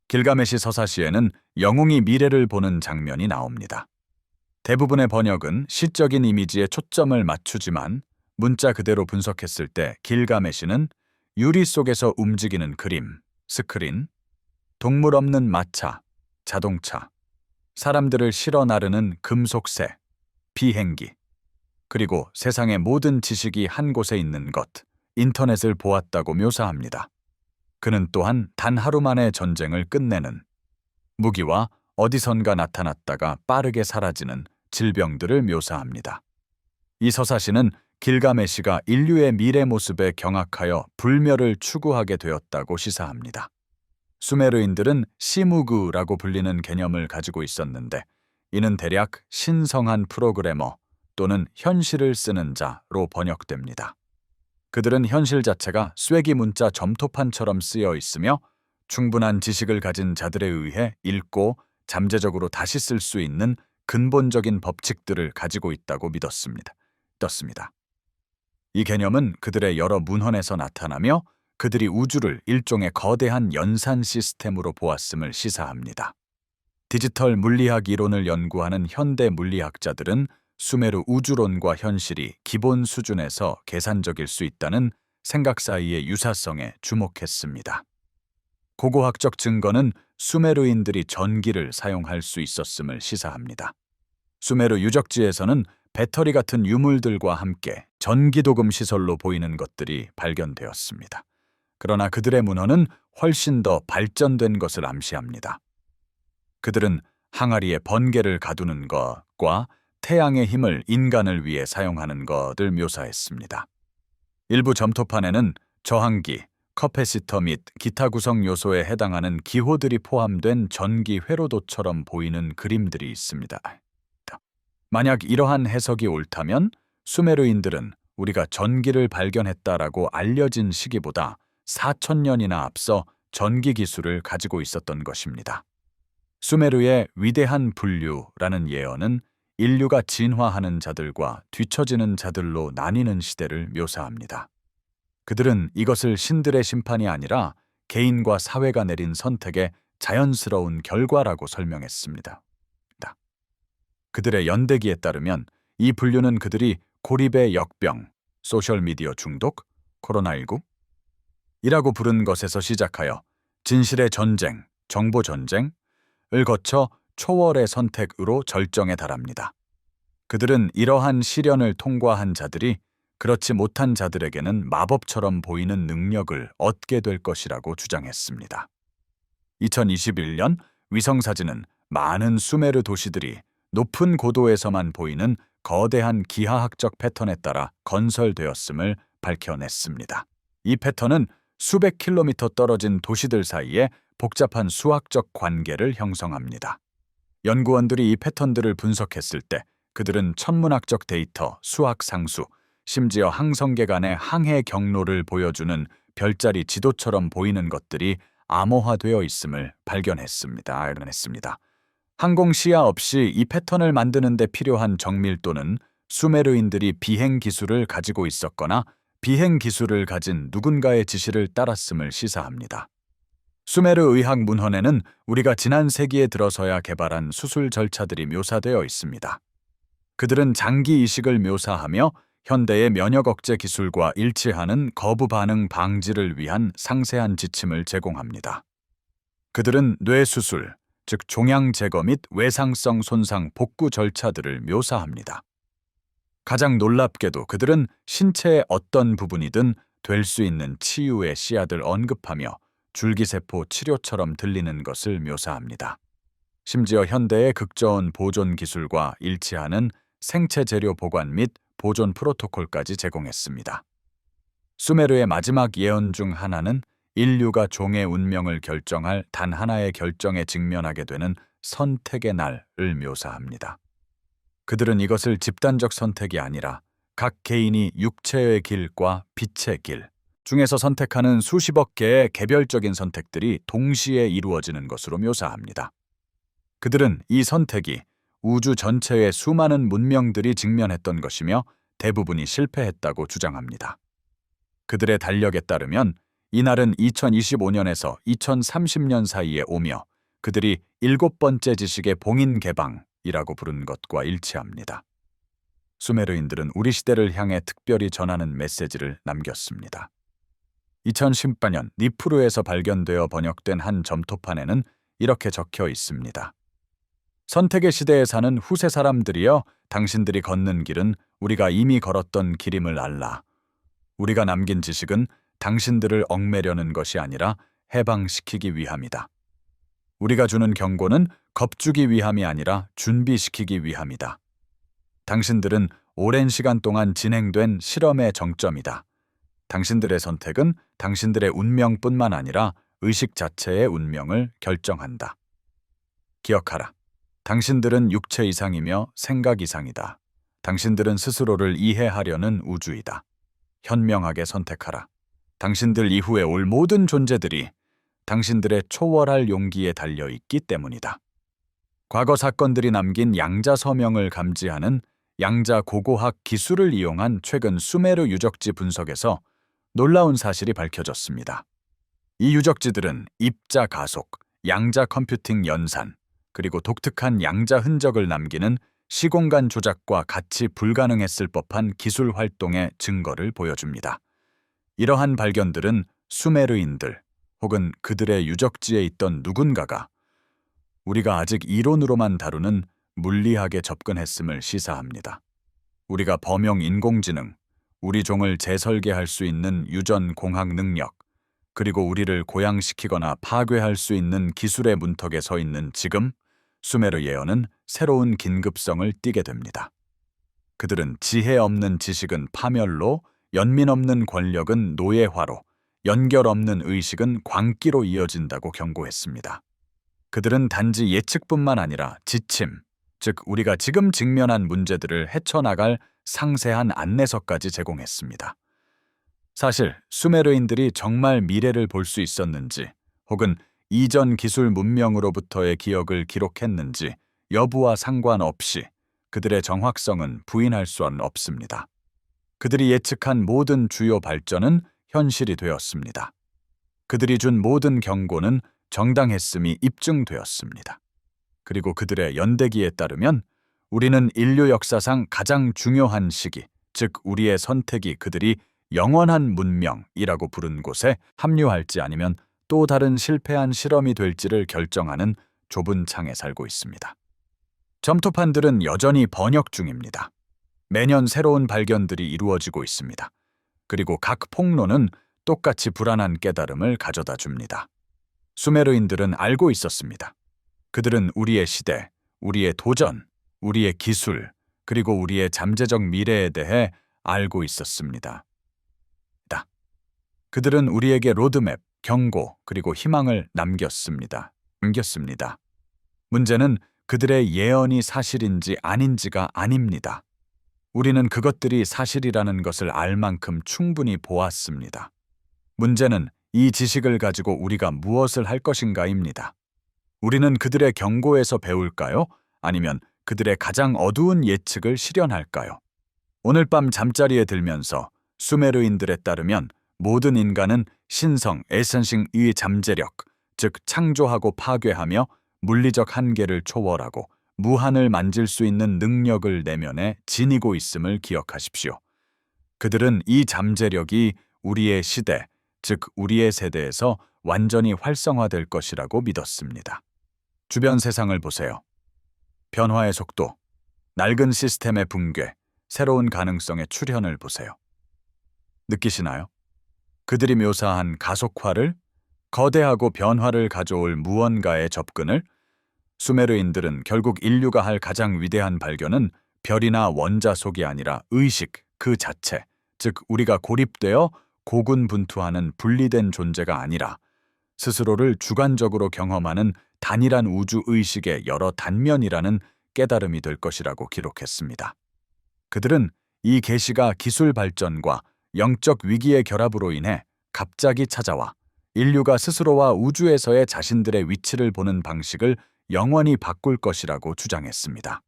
길가메시 서사시에는 영웅이 미래를 보는 장면이 나옵니다. 대부분의 번역은 시적인 이미지에 초점을 맞추지만 문자 그대로 분석했을 때 길가메시는 유리 속에서 움직이는 그림, 스크린, 동물 없는 마차, 자동차, 사람들을 실어 나르는 금속새, 비행기, 그리고 세상의 모든 지식이 한 곳에 있는 것, 인터넷을 보았다고 묘사합니다. 그는 또한 단 하루 만에 전쟁을 끝내는 무기와 어디선가 나타났다가 빠르게 사라지는 질병들을 묘사합니다. 이 서사시는 길가메시가 인류의 미래 모습에 경악하여 불멸을 추구하게 되었다고 시사합니다. 수메르인들은 시무그라고 불리는 개념을 가지고 있었는데 이는 대략 신성한 프로그래머 또는 현실을 쓰는 자로 번역됩니다. 그들은 현실 자체가 쐐기 문자 점토판처럼 쓰여 있으며 충분한 지식을 가진 자들에 의해 읽고 잠재적으로 다시 쓸 수 있는 근본적인 법칙들을 가지고 있다고 믿었습니다. 이 개념은 그들의 여러 문헌에서 나타나며 그들이 우주를 일종의 거대한 연산 시스템으로 보았음을 시사합니다. 디지털 물리학 이론을 연구하는 현대 물리학자들은 수메르 우주론과 현실이 기본 수준에서 계산적일 수 있다는 생각 사이의 유사성에 주목했습니다. 고고학적 증거는 수메르인들이 전기를 사용할 수 있었음을 시사합니다. 수메르 유적지에서는 배터리 같은 유물들과 함께 전기도금 시설로 보이는 것들이 발견되었습니다. 그러나 그들의 문헌은 훨씬 더 발전된 것을 암시합니다. 그들은 항아리에 번개를 가두는 것과 태양의 힘을 인간을 위해 사용하는 것을 묘사했습니다. 일부 점토판에는 저항기, 커패시터 및 기타 구성 요소에 해당하는 기호들이 포함된 전기 회로도처럼 보이는 그림들이 있습니다. 만약 이러한 해석이 옳다면 수메르인들은 우리가 전기를 발견했다라고 알려진 시기보다 4,000년이나 앞서 전기 기술을 가지고 있었던 것입니다. 수메르의 위대한 분류라는 예언은 인류가 진화하는 자들과 뒤처지는 자들로 나뉘는 시대를 묘사합니다. 그들은 이것을 신들의 심판이 아니라 개인과 사회가 내린 선택의 자연스러운 결과라고 설명했습니다. 그들의 연대기에 따르면 이 분류는 그들이 고립의 역병, 소셜미디어 중독, 코로나19 이라고 부른 것에서 시작하여 진실의 전쟁, 정보 전쟁을 거쳐 초월의 선택으로 절정에 달합니다. 그들은 이러한 시련을 통과한 자들이 그렇지 못한 자들에게는 마법처럼 보이는 능력을 얻게 될 것이라고 주장했습니다. 2021년 위성사진은 많은 수메르 도시들이 높은 고도에서만 보이는 거대한 기하학적 패턴에 따라 건설되었음을 밝혀냈습니다. 이 패턴은 수백 킬로미터 떨어진 도시들 사이에 복잡한 수학적 관계를 형성합니다. 연구원들이 이 패턴들을 분석했을 때 그들은 천문학적 데이터, 수학 상수, 심지어 항성계 간의 항해 경로를 보여주는 별자리 지도처럼 보이는 것들이 암호화되어 있음을 발견했습니다. 항공 시야 없이 이 패턴을 만드는 데 필요한 정밀도는 수메르인들이 비행 기술을 가지고 있었거나 비행 기술을 가진 누군가의 지시를 따랐음을 시사합니다. 수메르 의학 문헌에는 우리가 지난 세기에 들어서야 개발한 수술 절차들이 묘사되어 있습니다. 그들은 장기 이식을 묘사하며 현대의 면역 억제 기술과 일치하는 거부 반응 방지를 위한 상세한 지침을 제공합니다. 그들은 뇌 수술, 즉 종양 제거 및 외상성 손상 복구 절차들을 묘사합니다. 가장 놀랍게도 그들은 신체의 어떤 부분이든 될 수 있는 치유의 씨앗을 언급하며 줄기세포 치료처럼 들리는 것을 묘사합니다. 심지어 현대의 극저온 보존 기술과 일치하는 생체 재료 보관 및 보존 프로토콜까지 제공했습니다. 수메르의 마지막 예언 중 하나는 인류가 종의 운명을 결정할 단 하나의 결정에 직면하게 되는 선택의 날을 묘사합니다. 그들은 이것을 집단적 선택이 아니라 각 개인이 육체의 길과 빛의 길 중에서 선택하는 수십억 개의 개별적인 선택들이 동시에 이루어지는 것으로 묘사합니다. 그들은 이 선택이 우주 전체의 수많은 문명들이 직면했던 것이며 대부분이 실패했다고 주장합니다. 그들의 달력에 따르면 이날은 2025년에서 2030년 사이에 오며 그들이 7번째 지식의 봉인 개방이라고 부른 것과 일치합니다. 수메르인들은 우리 시대를 향해 특별히 전하는 메시지를 남겼습니다. 2018년 니프루에서 발견되어 번역된 한 점토판에는 이렇게 적혀 있습니다. 선택의 시대에 사는 후세 사람들이여, 당신들이 걷는 길은 우리가 이미 걸었던 길임을 알라. 우리가 남긴 지식은 당신들을 얽매려는 것이 아니라 해방시키기 위함이다. 우리가 주는 경고는 겁주기 위함이 아니라 준비시키기 위함이다. 당신들은 오랜 시간 동안 진행된 실험의 정점이다. 당신들의 선택은 당신들의 운명뿐만 아니라 의식 자체의 운명을 결정한다. 기억하라. 당신들은 육체 이상이며 생각 이상이다. 당신들은 스스로를 이해하려는 우주이다. 현명하게 선택하라. 당신들 이후에 올 모든 존재들이 당신들의 초월할 용기에 달려있기 때문이다. 과거 사건들이 남긴 양자 서명을 감지하는 양자 고고학 기술을 이용한 최근 수메르 유적지 분석에서 놀라운 사실이 밝혀졌습니다. 이 유적지들은 입자 가속, 양자 컴퓨팅 연산, 그리고 독특한 양자 흔적을 남기는 시공간 조작과 같이 불가능했을 법한 기술 활동의 증거를 보여줍니다. 이러한 발견들은 수메르인들 혹은 그들의 유적지에 있던 누군가가 우리가 아직 이론으로만 다루는 물리학에 접근했음을 시사합니다. 우리가 범용 인공지능, 우리 종을 재설계할 수 있는 유전 공학 능력, 그리고 우리를 고양시키거나 파괴할 수 있는 기술의 문턱에 서 있는 지금, 수메르 예언은 새로운 긴급성을 띠게 됩니다. 그들은 지혜 없는 지식은 파멸로, 연민 없는 권력은 노예화로, 연결 없는 의식은 광기로 이어진다고 경고했습니다. 그들은 단지 예측뿐만 아니라 지침, 즉 우리가 지금 직면한 문제들을 헤쳐나갈 상세한 안내서까지 제공했습니다. 사실 수메르인들이 정말 미래를 볼 수 있었는지, 혹은 이전 기술 문명으로부터의 기억을 기록했는지 여부와 상관없이 그들의 정확성은 부인할 수는 없습니다. 그들이 예측한 모든 주요 발전은 현실이 되었습니다. 그들이 준 모든 경고는 정당했음이 입증되었습니다. 그리고 그들의 연대기에 따르면 우리는 인류 역사상 가장 중요한 시기, 즉 우리의 선택이 그들이 영원한 문명이라고 부른 곳에 합류할지 아니면 또 다른 실패한 실험이 될지를 결정하는 좁은 창에 살고 있습니다. 점토판들은 여전히 번역 중입니다. 매년 새로운 발견들이 이루어지고 있습니다. 그리고 각 폭로는 똑같이 불안한 깨달음을 가져다 줍니다. 수메르인들은 알고 있었습니다. 그들은 우리의 시대, 우리의 도전, 우리의 기술, 그리고 우리의 잠재적 미래에 대해 알고 있었습니다. 그들은 우리에게 로드맵, 경고, 그리고 희망을 남겼습니다. 문제는 그들의 예언이 사실인지 아닌지가 아닙니다. 우리는 그것들이 사실이라는 것을 알 만큼 충분히 보았습니다. 문제는 이 지식을 가지고 우리가 무엇을 할 것인가입니다. 우리는 그들의 경고에서 배울까요? 아니면 그들의 가장 어두운 예측을 실현할까요? 오늘 밤 잠자리에 들면서 수메르인들에 따르면 모든 인간은 신성 에센싱의 잠재력, 즉 창조하고 파괴하며 물리적 한계를 초월하고 무한을 만질 수 있는 능력을 내면에 지니고 있음을 기억하십시오. 그들은 이 잠재력이 우리의 시대, 즉 우리의 세대에서 완전히 활성화될 것이라고 믿었습니다. 주변 세상을 보세요. 변화의 속도, 낡은 시스템의 붕괴, 새로운 가능성의 출현을 보세요. 느끼시나요? 그들이 묘사한 가속화를, 거대하고 변화를 가져올 무언가의 접근을, 수메르인들은 결국 인류가 할 가장 위대한 발견은 별이나 원자속이 아니라 의식 그 자체, 즉 우리가 고립되어 고군분투하는 분리된 존재가 아니라 스스로를 주관적으로 경험하는 단일한 우주의식의 여러 단면이라는 깨달음이 될 것이라고 기록했습니다. 그들은 이 계시가 기술 발전과 영적 위기의 결합으로 인해 갑자기 찾아와 인류가 스스로와 우주에서의 자신들의 위치를 보는 방식을 영원히 바꿀 것이라고 주장했습니다.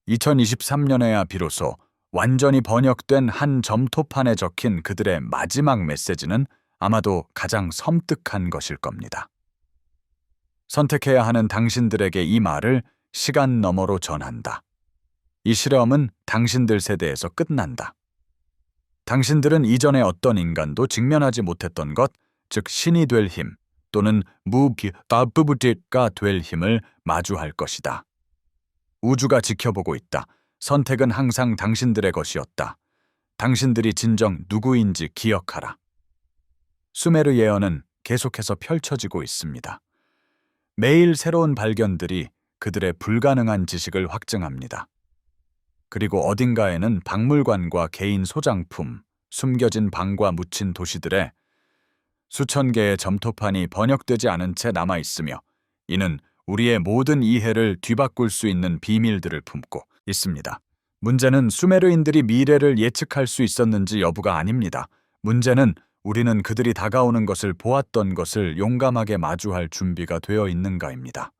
2023년에야 비로소 완전히 번역된 한 점토판에 적힌 그들의 마지막 메시지는 아마도 가장 섬뜩한 것일 겁니다. 선택해야 하는 당신들에게 이 말을 시간 너머로 전한다. 이 실험은 당신들 세대에서 끝난다. 당신들은 이전에 어떤 인간도 직면하지 못했던 것, 즉 신이 될 힘 또는 무비다부부티가 될 힘을 마주할 것이다. 우주가 지켜보고 있다. 선택은 항상 당신들의 것이었다. 당신들이 진정 누구인지 기억하라. 수메르 예언은 계속해서 펼쳐지고 있습니다. 매일 새로운 발견들이 그들의 불가능한 지식을 확증합니다. 그리고 어딘가에는 박물관과 개인 소장품, 숨겨진 방과 묻힌 도시들에 수천 개의 점토판이 번역되지 않은 채 남아 있으며 이는 우리의 모든 이해를 뒤바꿀 수 있는 비밀들을 품고 있습니다. 문제는 수메르인들이 미래를 예측할 수 있었는지 여부가 아닙니다. 문제는 우리는 그들이 다가오는 것을 보았던 것을 용감하게 마주할 준비가 되어 있는가입니다.